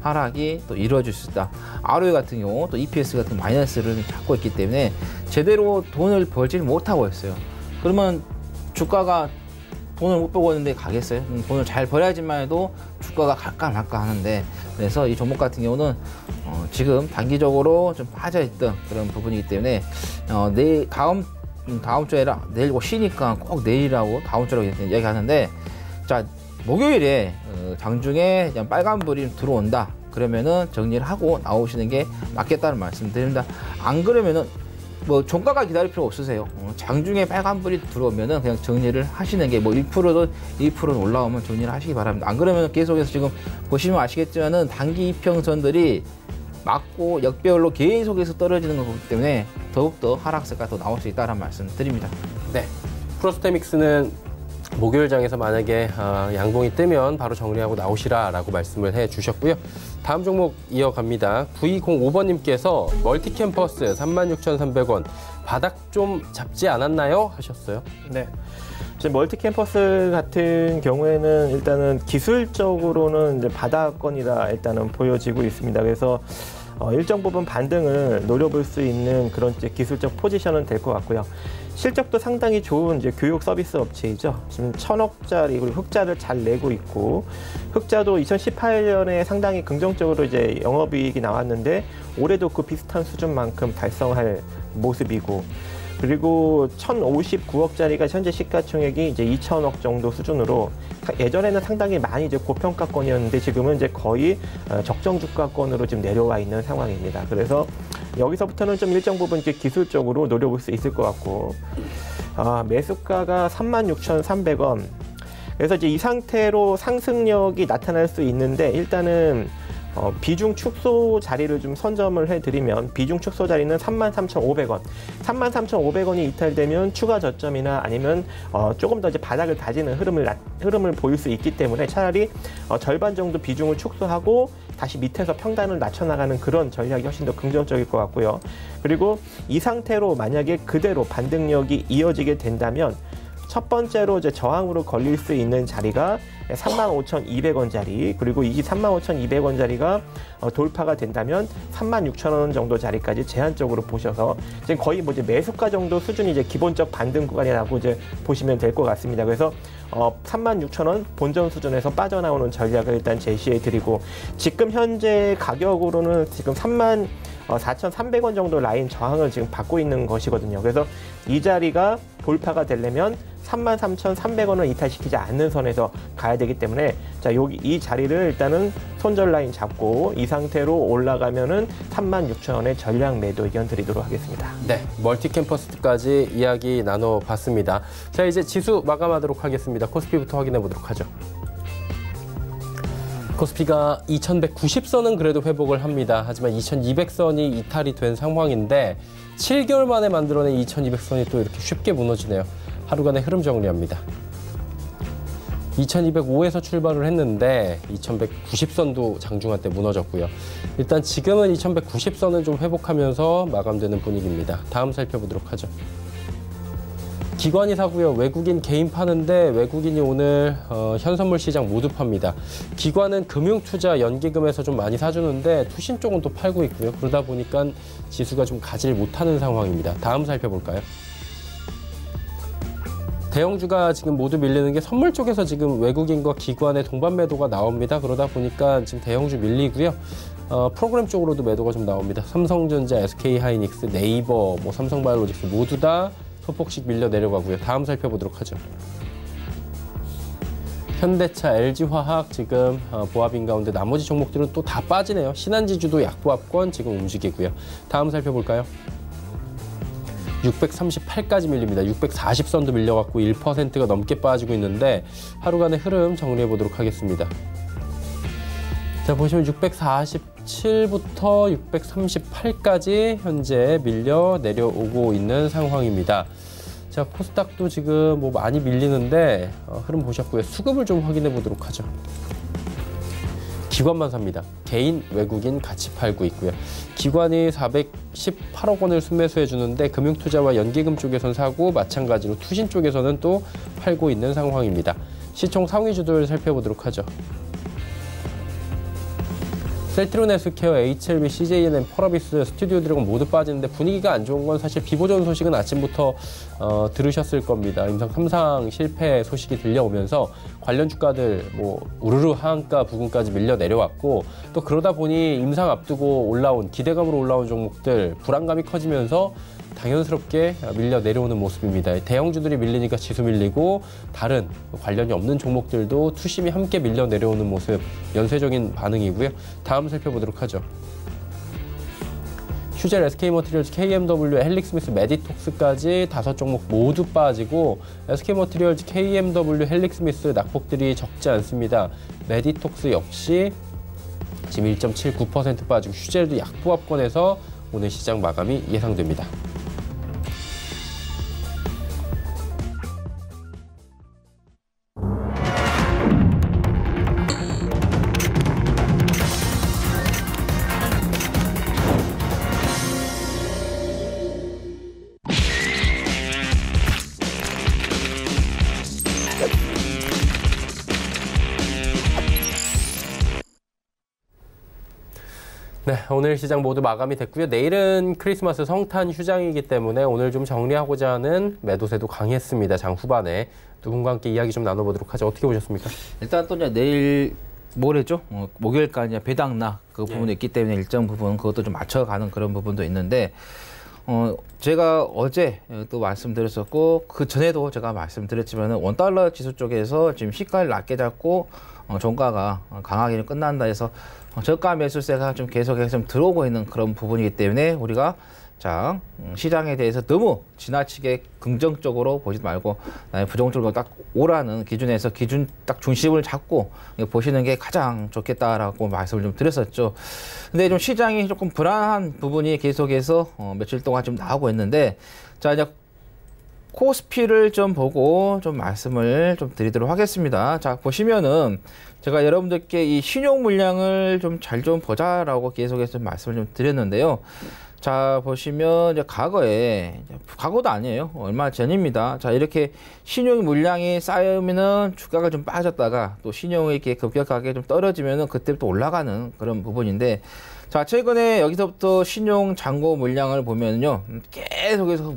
하락이 또 이루어질 수 있다. ROE 같은 경우 또 EPS 같은 마이너스를 잡고 있기 때문에 제대로 돈을 벌지를 못하고 있어요. 그러면 주가가 돈을 못 벌고 있는데 가겠어요? 돈을 잘 벌어야지만 해도 주가가 갈까 말까 하는데, 그래서 이 종목 같은 경우는 지금 단기적으로 좀 빠져있던 그런 부분이기 때문에 내일 다음 주에 내일 쉬니까 꼭 내일이라고 다음 주라고 얘기하는데, 자 목요일에 장중에 그냥 빨간불이 들어온다 그러면은 정리를 하고 나오시는 게 맞겠다는 말씀드립니다. 안 그러면은 뭐 종가가 기다릴 필요 없으세요. 장중에 빨간불이 들어오면은 그냥 정리를 하시는 게, 뭐 1%든 2%는 올라오면 정리를 하시기 바랍니다. 안 그러면 계속해서 지금 보시면 아시겠지만은 단기 이평선들이 맞고 역배열로 계속해서 떨어지는 거기 때문에 더욱더 하락세가 더 나올 수 있다는 말씀 드립니다. 네, 프로스테믹스는 목요일 장에서 만약에 양봉이 뜨면 바로 정리하고 나오시라라고 말씀을 해주셨고요. 다음 종목 이어갑니다. 9205번님께서 멀티캠퍼스 36,300원 바닥 좀 잡지 않았나요? 하셨어요. 네. 지금 멀티캠퍼스 같은 경우에는 일단은 기술적으로는 이제 바닥권이라 일단은 보여지고 있습니다. 그래서 일정 부분 반등을 노려볼 수 있는 그런 이제 기술적 포지션은 될 것 같고요. 실적도 상당히 좋은 이제 교육 서비스 업체이죠. 지금 1,000억짜리 그리고 흑자를 잘 내고 있고, 흑자도 2018년에 상당히 긍정적으로 이제 영업이익이 나왔는데 올해도 그 비슷한 수준만큼 달성할 모습이고, 그리고 1,059억짜리가 현재 시가총액이 이제 2,000억 정도 수준으로, 예전에는 상당히 많이 이제 고평가권이었는데 지금은 이제 거의 적정 주가권으로 지금 내려와 있는 상황입니다. 그래서 여기서부터는 좀 일정 부분 이제 기술적으로 노려볼 수 있을 것 같고, 매수가가 36,300원. 그래서 이제 이 상태로 상승력이 나타날 수 있는데, 일단은 비중 축소 자리를 좀 선점을 해드리면, 비중 축소 자리는 33,500원. 33,500원이 이탈되면 추가 저점이나 아니면 조금 더 이제 바닥을 다지는 흐름을 보일 수 있기 때문에 차라리 절반 정도 비중을 축소하고 다시 밑에서 평단을 낮춰나가는 그런 전략이 훨씬 더 긍정적일 것 같고요. 그리고 이 상태로 만약에 그대로 반등력이 이어지게 된다면 첫 번째로 이제 저항으로 걸릴 수 있는 자리가 35,200원짜리, 그리고 이 35,200원짜리가 돌파가 된다면 36,000원 정도 자리까지 제한적으로 보셔서 지금 거의 뭐 이제 매수가 정도 수준이 이제 기본적 반등 구간이라고 이제 보시면 될 것 같습니다. 그래서 36,000원 본전 수준에서 빠져나오는 전략을 일단 제시해 드리고, 지금 현재 가격으로는 지금 34,300원 정도 라인 저항을 지금 받고 있는 것이거든요. 그래서 이 자리가 돌파가 되려면 33,300원을 이탈시키지 않는 선에서 가야 되기 때문에, 자, 여기 이 자리를 일단은 손절 라인 잡고 이 상태로 올라가면은 36,000원의 전략 매도 의견 드리도록 하겠습니다. 네, 멀티캠퍼스까지 이야기 나눠봤습니다. 자, 이제 지수 마감하도록 하겠습니다. 코스피부터 확인해 보도록 하죠. 코스피가 2190선은 그래도 회복을 합니다. 하지만 2200선이 이탈이 된 상황인데 7개월 만에 만들어낸 2200선이 또 이렇게 쉽게 무너지네요. 하루간의 흐름 정리합니다. 2205에서 출발을 했는데 2190선도 장중한 때 무너졌고요. 일단 지금은 2190선은 좀 회복하면서 마감되는 분위기입니다. 다음 살펴보도록 하죠. 기관이 사고요. 외국인 개인 파는데 외국인이 오늘 현선물 시장 모두 팝니다. 기관은 금융투자 연기금에서 좀 많이 사주는데 투신 쪽은 또 팔고 있고요. 그러다 보니까 지수가 좀 가질 못하는 상황입니다. 다음 살펴볼까요? 대형주가 지금 모두 밀리는 게 선물 쪽에서 지금 외국인과 기관의 동반 매도가 나옵니다. 그러다 보니까 지금 대형주 밀리고요. 프로그램 쪽으로도 매도가 좀 나옵니다. 삼성전자, SK하이닉스, 네이버, 삼성바이오로직스 모두 다 소폭씩 밀려 내려가고요. 다음 살펴보도록 하죠. 현대차, LG화학 지금 보합인 가운데 나머지 종목들은 또 다 빠지네요. 신한지주도 약보합권 지금 움직이고요. 다음 살펴볼까요? 638까지 밀립니다. 640선도 밀려갖고 1%가 넘게 빠지고 있는데 하루간의 흐름 정리해 보도록 하겠습니다. 자, 보시면 647부터 638까지 현재 밀려 내려오고 있는 상황입니다. 자, 코스닥도 지금 많이 밀리는데 흐름 보셨고요. 수급을 좀 확인해 보도록 하죠. 기관만 삽니다. 개인, 외국인 같이 팔고 있고요. 기관이 418억 원을 순매수해 주는데 금융투자와 연기금 쪽에선 사고 마찬가지로 투신 쪽에서는 또 팔고 있는 상황입니다. 시총 상위주들 살펴보도록 하죠. 셀트리온 헬스케어, HLB, CJNM, 펄어비스, 스튜디오 드래곤 모두 빠지는데 분위기가 안 좋은 건 사실 비보존 소식은 아침부터 들으셨을 겁니다. 임상 3상 실패 소식이 들려오면서 관련 주가들 우르르 하한가 부근까지 밀려 내려왔고 또 그러다 보니 임상 앞두고 올라온 기대감으로 올라온 종목들 불안감이 커지면서 당연스럽게 밀려 내려오는 모습입니다. 대형주들이 밀리니까 지수 밀리고 다른 관련이 없는 종목들도 투심이 함께 밀려 내려오는 모습 연쇄적인 반응이고요. 다음 살펴보도록 하죠. 휴젤, SK머티리얼즈, KMW, 헬릭스미스, 메디톡스까지 5종목 모두 빠지고 SK머티리얼즈, KMW, 헬릭스미스 낙폭들이 적지 않습니다. 메디톡스 역시 지금 1.79% 빠지고 휴젤도 약보합권에서 오늘 시장 마감이 예상됩니다. 네, 오늘 시장 모두 마감이 됐고요. 내일은 크리스마스 성탄 휴장이기 때문에 오늘 좀 정리하고자 하는 매도세도 강했습니다. 장 후반에 누군가 함께 이야기 좀 나눠보도록 하죠. 어떻게 보셨습니까? 일단 또 이제 내일 모레죠. 목요일까지 배당락 그 부분도 있기 때문에 일정 부분 그것도 좀 맞춰가는 그런 부분도 있는데 제가 어제 또 말씀드렸었고 그 전에도 제가 말씀드렸지만은 원달러 지수 쪽에서 지금 시가를 낮게 잡고 종가가 강하게 끝난다 해서 저가 매수세가 좀 계속해서 좀 들어오고 있는 그런 부분이기 때문에 우리가 자 시장에 대해서 너무 지나치게 긍정적으로 보지 말고 부정적으로 딱 오라는 기준에서 기준 딱 중심을 잡고 보시는 게 가장 좋겠다라고 말씀을 좀 드렸었죠. 근데 좀 시장이 조금 불안한 부분이 계속해서 며칠 동안 좀 나오고 있는데 자 이제 코스피를 좀 보고 좀 말씀을 좀 드리도록 하겠습니다. 자, 보시면은 제가 여러분들께 이 신용 물량을 좀 잘 좀 보자라고 계속해서 말씀을 좀 드렸는데요. 자, 보시면 이제 과거도 아니에요. 얼마 전입니다. 자, 이렇게 신용 물량이 쌓이면은 주가가 좀 빠졌다가 또 신용이 이렇게 급격하게 좀 떨어지면은 그때부터 올라가는 그런 부분인데 자, 최근에 여기서부터 신용 잔고 물량을 보면요. 계속해서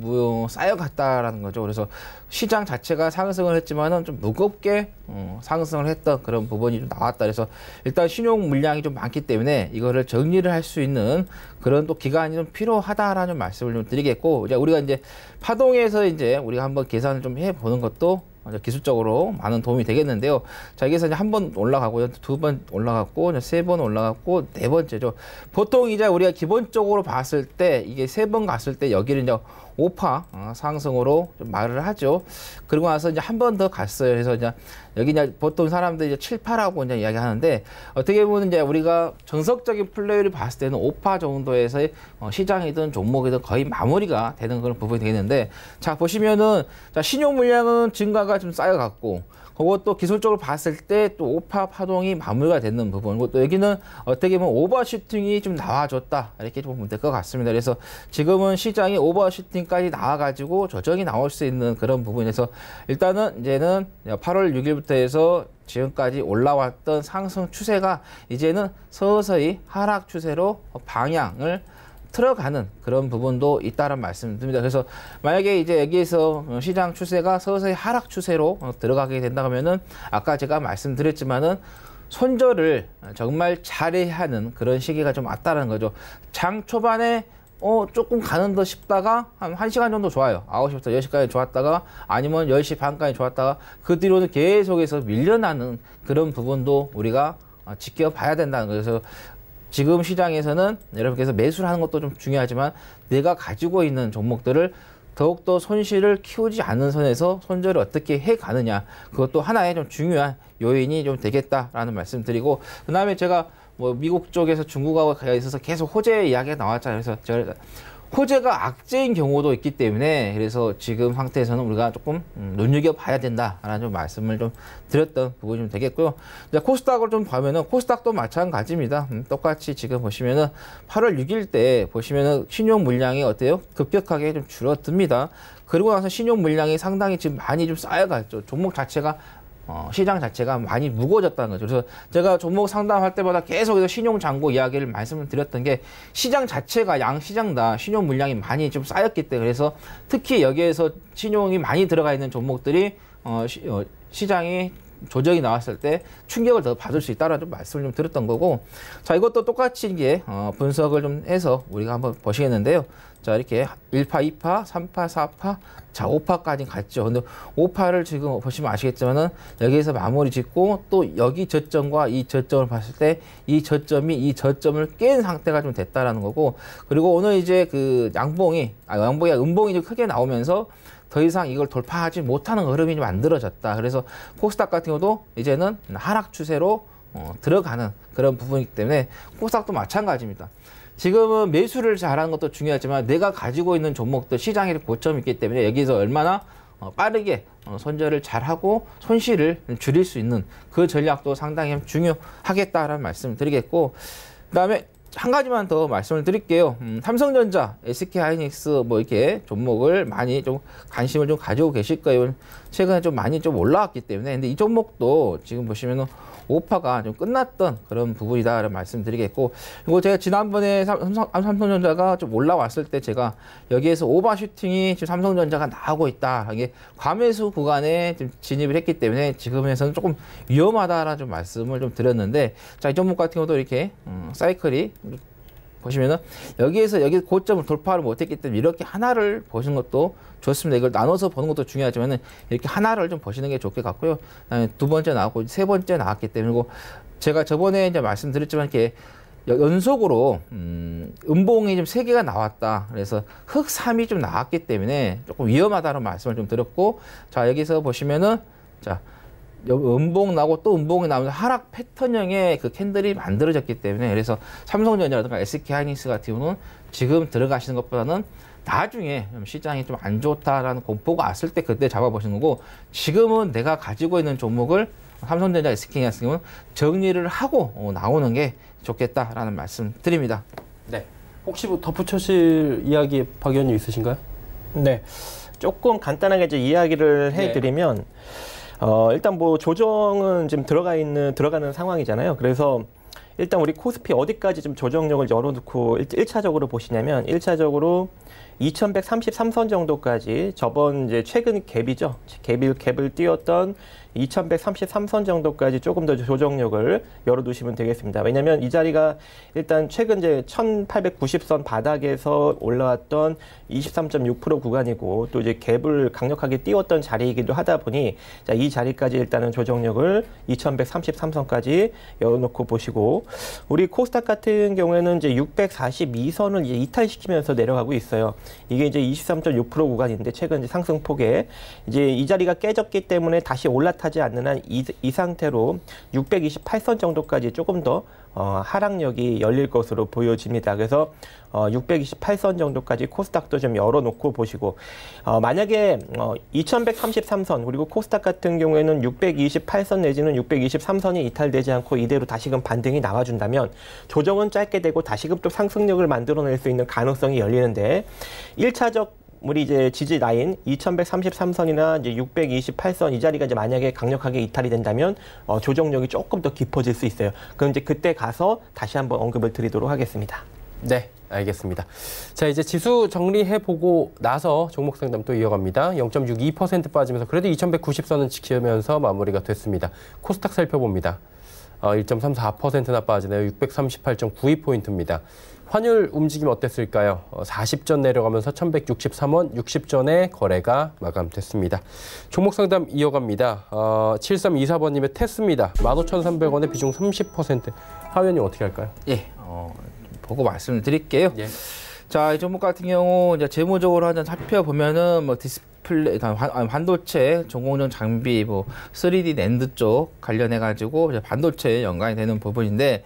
쌓여갔다라는 거죠. 그래서 시장 자체가 상승을 했지만은 좀 무겁게 상승을 했던 그런 부분이 좀 나왔다. 그래서 일단 신용 물량이 좀 많기 때문에 이거를 정리를 할 수 있는 그런 또 기간이 좀 필요하다라는 말씀을 좀 드리겠고, 이제 우리가 이제 파동에서 이제 우리가 한번 계산을 좀 해보는 것도 기술적으로 많은 도움이 되겠는데요. 자, 여기서 이제 한 번 올라가고, 두 번 올라갔고, 세 번 올라갔고, 네 번째죠. 보통 이제 우리가 기본적으로 봤을 때, 이게 세 번 갔을 때 여기를 이제 5파 상승으로 좀 말을 하죠. 그리고 나서 이제 한 번 더 갔어요. 그래서 이제 여기 이제 보통 사람들이 이제 7, 8라고 이제 이야기 하는데, 어떻게 보면 이제 우리가 정석적인 플레이를 봤을 때는 5파 정도에서의 시장이든 종목이든 거의 마무리가 되는 그런 부분이 되겠는데, 자, 보시면은, 자, 신용 물량은 증가가 좀 쌓여갔고, 그것도 기술적으로 봤을 때 또 오파 파동이 마무리가 되는 부분. 또 여기는 어떻게 보면 오버슈팅이 좀 나와줬다. 이렇게 보면 될 것 같습니다. 그래서 지금은 시장이 오버슈팅까지 나와가지고 조정이 나올 수 있는 그런 부분에서 일단은 이제는 8월 6일부터 해서 지금까지 올라왔던 상승 추세가 이제는 서서히 하락 추세로 방향을 틀어가는 그런 부분도 있다는 말씀드립니다. 그래서 만약에 이제 여기에서 시장 추세가 서서히 하락 추세로 들어가게 된다 하면은 아까 제가 말씀드렸지만은 손절을 정말 잘해야 하는 그런 시기가 좀 왔다는 거죠. 장 초반에 조금 가는 듯 싶다가 한 1시간 정도 좋아요. 9시부터 10시까지 좋았다가 아니면 10시 반까지 좋았다가 그 뒤로는 계속해서 밀려나는 그런 부분도 우리가 지켜봐야 된다는 거예요. 그래서 지금 시장에서는 여러분께서 매수를 하는 것도 좀 중요하지만 내가 가지고 있는 종목들을 더욱더 손실을 키우지 않는 선에서 손절을 어떻게 해 가느냐. 그것도 하나의 좀 중요한 요인이 좀 되겠다라는 말씀 드리고, 그 다음에 제가 뭐 미국 쪽에서 중국하고 있어서 계속 호재 이야기가 나왔잖아요. 그래서 제가 호재가 악재인 경우도 있기 때문에 그래서 지금 상태에서는 우리가 조금 눈여겨봐야 된다라는 좀 말씀을 좀 드렸던 부분이 좀 되겠고요. 이제 코스닥을 좀 보면은 코스닥도 마찬가지입니다. 똑같이 지금 보시면은 8월 6일 때 보시면은 신용 물량이 어때요? 급격하게 좀 줄어듭니다. 그리고 나서 신용 물량이 상당히 지금 많이 좀 쌓여갔죠. 종목 자체가 시장 자체가 많이 무거워졌다는 거죠. 그래서 제가 종목 상담할 때마다 계속해서 신용 잔고 이야기를 말씀을 드렸던 게 시장 자체가 양 시장 다 신용 물량이 많이 좀 쌓였기 때문에 그래서 특히 여기에서 신용이 많이 들어가 있는 종목들이 시장이 조정이 나왔을 때 충격을 더 받을 수 있다라는 좀 말씀을 좀 드렸던 거고, 자 이것도 똑같이 이게 분석을 좀 해서 우리가 한번 보시겠는데요. 자 이렇게 1파, 2파, 3파, 4파, 자 5파까지 갔죠. 근데 5파를 지금 보시면 아시겠지만은 여기에서 마무리 짓고 또 여기 저점과 이 저점을 봤을 때 이 저점이 이 저점을 깬 상태가 좀 됐다라는 거고, 그리고 오늘 이제 그 음봉이 좀 크게 나오면서 더 이상 이걸 돌파하지 못하는 흐름이 만들어졌다. 그래서 코스닥 같은 경우도 이제는 하락 추세로 들어가는 그런 부분이기 때문에 코스닥도 마찬가지입니다. 지금은 매수를 잘하는 것도 중요하지만 내가 가지고 있는 종목들 시장에 고점이 있기 때문에 여기서 얼마나 빠르게 손절을 잘하고 손실을 줄일 수 있는 그 전략도 상당히 중요하겠다라는 말씀을 드리겠고, 그 다음에 한 가지만 더 말씀을 드릴게요. 삼성전자, SK하이닉스 뭐 이렇게 종목을 많이 좀 관심을 좀 가지고 계실 거예요. 최근에 좀 많이 좀 올라왔기 때문에. 근데 이 종목도 지금 보시면은 오파가 좀 끝났던 그런 부분이다라는 말씀드리겠고, 그리고 제가 지난번에 삼성전자가 좀 올라왔을 때 제가 여기에서 오버슈팅이 지금 삼성전자가 나오고 있다. 이게 과매수 구간에 좀 진입을 했기 때문에 지금에서는 조금 위험하다라는 좀 말씀을 좀 드렸는데, 자, 이 종목 같은 경우도 이렇게 사이클이 보시면은 여기에서 여기 고점을 돌파를 못했기 때문에 이렇게 하나를 보시는 것도 좋습니다. 이걸 나눠서 보는 것도 중요하지만은 이렇게 하나를 좀 보시는 게 좋을 것 같고요. 그다음에 두 번째 나왔고 세 번째 나왔기 때문에, 그리고 제가 저번에 이제 말씀드렸지만 이렇게 연속으로 음봉이 좀 3개가 나왔다. 그래서 흑3이 좀 나왔기 때문에 조금 위험하다는 말씀을 좀 드렸고, 자 여기서 보시면은 자 음봉 나고 또 음봉이 나오면서 하락 패턴형의 그 캔들이 만들어졌기 때문에 그래서 삼성전자라든가 SK하이닉스 같은 경우는 지금 들어가시는 것보다는 나중에 시장이 좀 안 좋다라는 공포가 왔을 때 그때 잡아보시는 거고, 지금은 내가 가지고 있는 종목을 삼성전자, SK하이닉스 같은 경우는 정리를 하고 나오는 게 좋겠다라는 말씀 드립니다. 네. 혹시 뭐 덧붙여실 이야기 박 의원님 있으신가요? 네. 조금 간단하게 이제 이야기를 해드리면, 일단 뭐 조정은 지금 들어가는 상황이잖아요. 그래서 일단 우리 코스피 어디까지 좀 조정력을 열어놓고 1차적으로 보시냐면 1차적으로 2133선 정도까지 저번 이제 최근 갭이죠. 갭을 띄웠던 2133선 정도까지 조금 더 조정력을 열어두시면 되겠습니다. 왜냐하면 이 자리가 일단 최근 이제 1890선 바닥에서 올라왔던 23.6% 구간이고 또 이제 갭을 강력하게 띄웠던 자리이기도 하다 보니 자, 이 자리까지 일단은 조정력을 2133선까지 열어놓고 보시고, 우리 코스닥 같은 경우에는 이제 642선을 이제 이탈시키면서 내려가고 있어요. 이게 이제 23.6% 구간인데 최근 이제 상승폭에 이제 이 자리가 깨졌기 때문에 다시 올라타지 않는 한 이 상태로 628선 정도까지 조금 더 하락력이 열릴 것으로 보여집니다. 그래서 628선 정도까지 코스닥도 좀 열어놓고 보시고 만약에 2133선 그리고 코스닥 같은 경우에는 628선 내지는 623선이 이탈되지 않고 이대로 다시금 반등이 나와준다면 조정은 짧게 되고 다시금 또 상승력을 만들어낼 수 있는 가능성이 열리는데 1차적 우리 이제 지지 라인 2133선이나 이제 628선 이 자리가 이제 만약에 강력하게 이탈이 된다면 조정력이 조금 더 깊어질 수 있어요. 그럼 이제 그때 가서 다시 한번 언급을 드리도록 하겠습니다. 네, 알겠습니다. 자, 이제 지수 정리해보고 나서 종목 상담 또 이어갑니다. 0.62% 빠지면서 그래도 2190선은 지키면서 마무리가 됐습니다. 코스닥 살펴봅니다. 1.34%나 빠지네요. 638.92포인트입니다. 환율 움직임 어땠을까요? 40전 내려가면서 1163원 60전에 거래가 마감됐습니다. 종목 상담 이어갑니다. 7324번님의 테스입니다. 15,300원에 비중 30%. 하원님 어떻게 할까요? 예, 보고 말씀을 드릴게요. 예. 자, 이 종목 같은 경우 이제 재무적으로 한번 살펴보면은 뭐 디스플레이, 반도체, 전공정 장비, 뭐 3D 낸드 쪽 관련해 가지고 반도체에 연관이 되는 부분인데,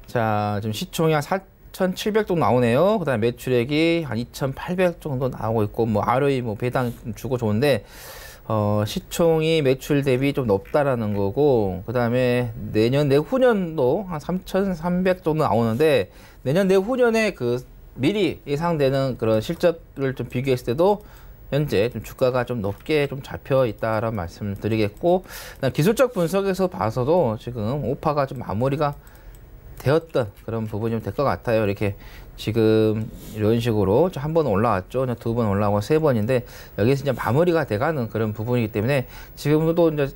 자, 지금 시총이 한 4,700 정도 나오네요. 그다음에 매출액이 한 2,800 정도 나오고 있고, 뭐 ROE 뭐 배당 좀 주고 좋은데, 시총이 매출 대비 좀 높다라는 거고, 그다음에 내년 내후년도 한 3,300 정도 나오는데, 내년 내후년에 그 미리 예상되는 그런 실적을 좀 비교했을 때도 현재 좀 주가가 좀 높게 좀 잡혀 있다라는 말씀을 드리겠고, 기술적 분석에서 봐서도 지금 오파가 좀 마무리가 되었던 그런 부분이 좀 될 것 같아요. 이렇게 지금 이런 식으로 한 번 올라왔죠. 두 번 올라오고 세 번인데 여기서 이제 마무리가 돼가는 그런 부분이기 때문에 지금도 이제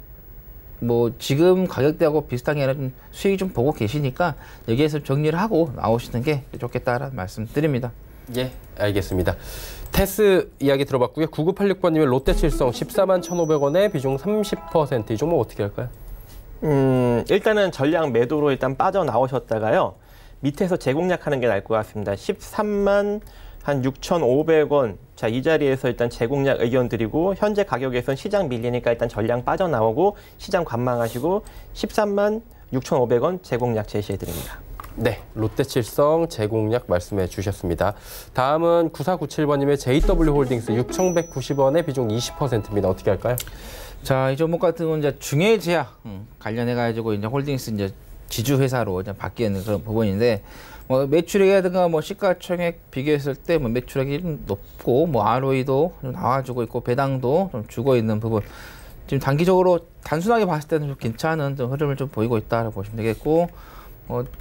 뭐 지금 가격대하고 비슷한 게 아니라 좀 수익이 좀 보고 계시니까 여기에서 정리를 하고 나오시는 게 좋겠다라는 말씀 드립니다. 예, 알겠습니다. 테스 이야기 들어봤고요. 9986번님의 롯데칠성 141,500원에 비중 30%. 이 종목 어떻게 할까요? 일단은 전량 매도로 일단 빠져나오셨다가요. 밑에서 재공략하는 게 나을 것 같습니다. 13만 한 6,500원. 자, 이 자리에서 일단 재공략 의견 드리고 현재 가격에선 시장 밀리니까 일단 전량 빠져나오고 시장 관망하시고 13만 6,500원 재공략 제시해 드립니다. 네, 롯데칠성 재공략 말씀해 주셨습니다. 다음은 9497번님의 JW홀딩스 6,190원에 비중 20%입니다. 어떻게 할까요? 자, 이 종목 같은 경우는 이제 중해제약 관련해가지고 이제 홀딩스 이제 지주회사로 이제 바뀌는 그런 부분인데, 뭐 매출액이라든가 뭐 시가총액 비교했을 때 뭐 매출액이 좀 높고 뭐 ROE도 좀 나와주고 있고 배당도 좀 주고 있는 부분. 지금 단기적으로 단순하게 봤을 때는 좀 괜찮은 좀 흐름을 좀 보이고 있다고 보시면 되겠고,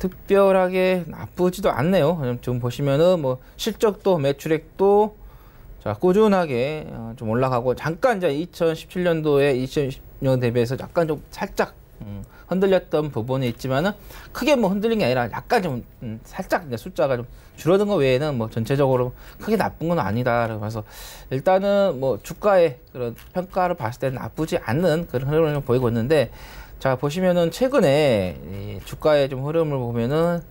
특별하게 나쁘지도 않네요. 지금 보시면은 뭐 실적도 매출액도 자, 꾸준하게 좀 올라가고 잠깐 이제 2017년도에 2020년 대비해서 약간 좀 살짝 흔들렸던 부분이 있지만은 크게 뭐 흔들린 게 아니라 약간 좀 살짝 이제 숫자가 좀 줄어든 거 외에는 뭐 전체적으로 크게 나쁜 건 아니다. 그래서 일단은 뭐 주가의 그런 평가를 봤을 때는 나쁘지 않는 그런 흐름을 좀 보이고 있는데, 자, 보시면은 최근에 이 주가의 좀 흐름을 보면은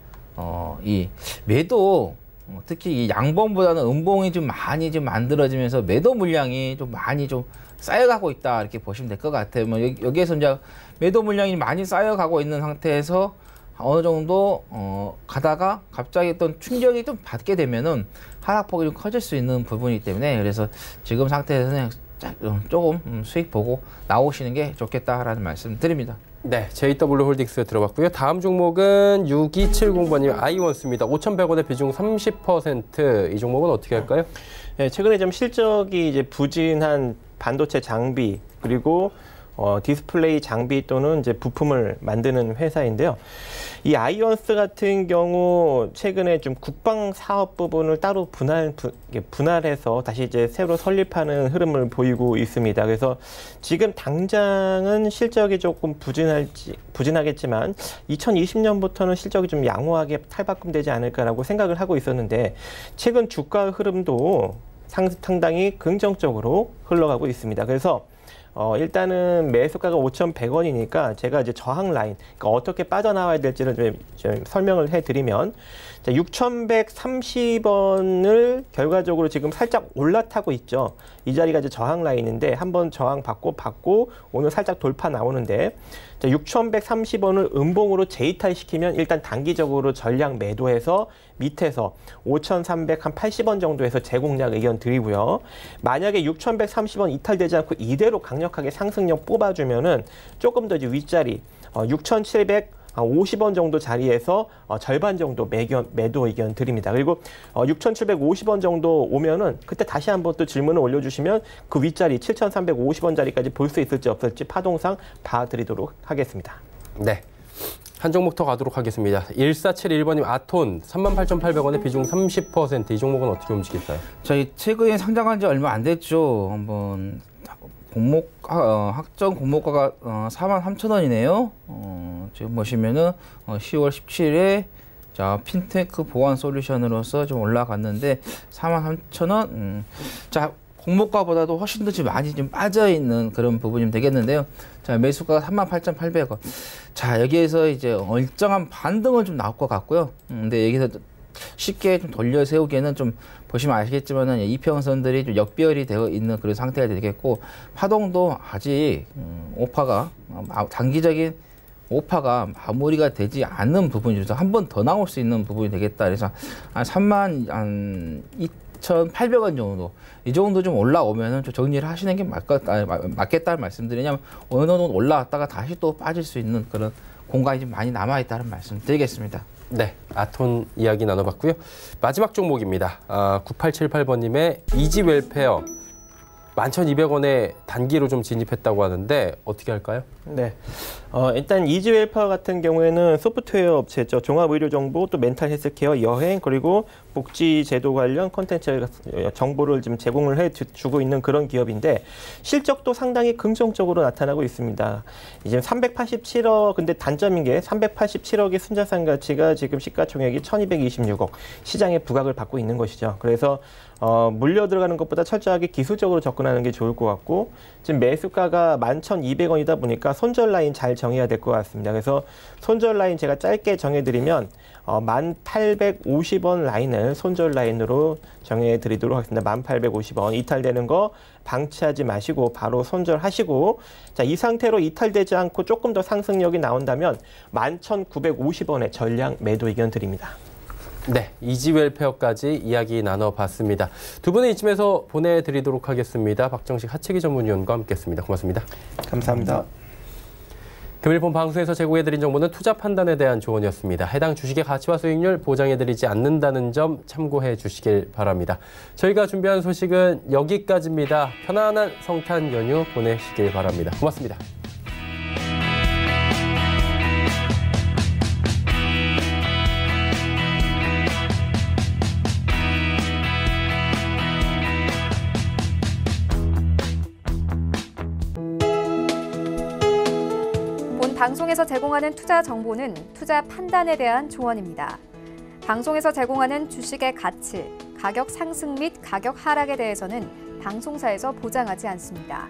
이 매도 특히 이 양봉보다는 음봉이 좀 많이 좀 만들어지면서 매도 물량이 좀 많이 좀 쌓여가고 있다 이렇게 보시면 될 것 같아요. 뭐 여기에서 이제 매도 물량이 많이 쌓여가고 있는 상태에서 어느 정도 가다가 갑자기 어떤 충격이 좀 받게 되면은 하락폭이 좀 커질 수 있는 부분이기 때문에, 그래서 지금 상태에서는 조금 수익 보고 나오시는 게 좋겠다라는 말씀 드립니다. 네, JW홀딩스 들어봤고요. 다음 종목은 6270번님 아이원스입니다. 5,100원에 비중 30%. 이 종목은 어떻게 할까요? 네, 최근에 좀 실적이 이제 부진한 반도체 장비 그리고 디스플레이 장비 또는 이제 부품을 만드는 회사인데요. 이 아이언스 같은 경우 최근에 좀 국방 사업 부분을 따로 분할해서 다시 이제 새로 설립하는 흐름을 보이고 있습니다. 그래서 지금 당장은 실적이 조금 부진하겠지만 2020년부터는 실적이 좀 양호하게 탈바꿈되지 않을까라고 생각을 하고 있었는데, 최근 주가 흐름도 상당히 긍정적으로 흘러가고 있습니다. 그래서 일단은 매수가가 5,100원이니까 제가 이제 저항 라인, 그러니까 어떻게 빠져나와야 될지를 좀 설명을 해드리면, 자, 6,130원을 결과적으로 지금 살짝 올라타고 있죠. 이 자리가 이제 저항 라인인데 한번 저항 받고 오늘 살짝 돌파 나오는데, 자, 6,130원을 음봉으로 재이탈시키면 일단 단기적으로 전량 매도해서 밑에서 5,380원 정도에서 재공략 의견 드리고요. 만약에 6,130원 이탈되지 않고 이대로 강력하게 상승력 뽑아주면은 조금 더 이제 윗자리 6,750원 정도 자리에서 절반 정도 매도 의견 드립니다. 그리고 6,750원 정도 오면은 그때 다시 한번 또 질문을 올려주시면 그 윗자리 7,350원 자리까지 볼 수 있을지 없을지 파동상 봐드리도록 하겠습니다. 네. 한 종목 더 가도록 하겠습니다. 1471번님 아톤 38,800원에 비중 30%. 이 종목은 어떻게 움직일까요? 저희 최근에 상장한 지 얼마 안 됐죠. 한번 학전 공모가가 43,000원이네요. 지금 보시면은 10월 17일에 자 핀테크 보안 솔루션으로서 좀 올라갔는데 43,000원. 자 공모가보다도 훨씬 더 지금 많이 좀 빠져 있는 그런 부분이 되겠는데요. 자 매수가가 38,800원. 자 여기에서 이제 일정한 반등은 좀 나올 것 같고요. 근데 여기서 쉽게 좀 돌려 세우기에는 좀 보시면 아시겠지만은 이평선들이 좀 역배열이 되어 있는 그런 상태가 되겠고, 파동도 아직 오파가 단기적인 오파가 마무리가 되지 않는 부분이라서 한 번 더 나올 수 있는 부분이 되겠다. 그래서 한 32,800원 정도 이 정도 좀 올라오면은 좀 정리를 하시는 게 맞겠다는 말씀드리냐면 어느 정도 올라왔다가 다시 또 빠질 수 있는 그런 공간이 좀 많이 남아 있다는 말씀 드리겠습니다. 네, 아톤 이야기 나눠봤고요. 마지막 종목입니다. 9878번님의 이지 웰페어 11,200원에 단기로 좀 진입했다고 하는데 어떻게 할까요? 네, 일단 이지웰파 같은 경우에는 소프트웨어 업체죠. 종합의료정보, 또 멘탈 헬스케어, 여행, 그리고 복지제도 관련 콘텐츠 정보를 지금 제공을 해주고 있는 그런 기업인데 실적도 상당히 긍정적으로 나타나고 있습니다. 이제 387억, 근데 단점인 게 387억의 순자산 가치가 지금 시가총액이 1,226억, 시장에 부각을 받고 있는 것이죠. 그래서 물려 들어가는 것보다 철저하게 기술적으로 접근하는 게 좋을 것 같고, 지금 매수가가 11,200원이다 보니까 손절 라인 잘 정해야 될 것 같습니다. 그래서 손절 라인 제가 짧게 정해드리면 1,850원 라인을 손절 라인으로 정해드리도록 하겠습니다. 1,850원 이탈되는 거 방치하지 마시고 바로 손절하시고, 자, 이 상태로 이탈되지 않고 조금 더 상승력이 나온다면 11,950원에 전량 매도 의견 드립니다. 네, 이지웰페어까지 이야기 나눠봤습니다. 두 분은 이쯤에서 보내드리도록 하겠습니다. 박정식 하채기 전문위원과 함께했습니다. 고맙습니다. 감사합니다. 금일본 방송에서 제공해드린 정보는 투자 판단에 대한 조언이었습니다. 해당 주식의 가치와 수익률 보장해드리지 않는다는 점 참고해 주시길 바랍니다. 저희가 준비한 소식은 여기까지입니다. 편안한 성탄 연휴 보내시길 바랍니다. 고맙습니다. 방송에서 제공하는 투자 정보는 투자 판단에 대한 조언입니다. 방송에서 제공하는 주식의 가치, 가격 상승 및 가격 하락에 대해서는 방송사에서 보장하지 않습니다.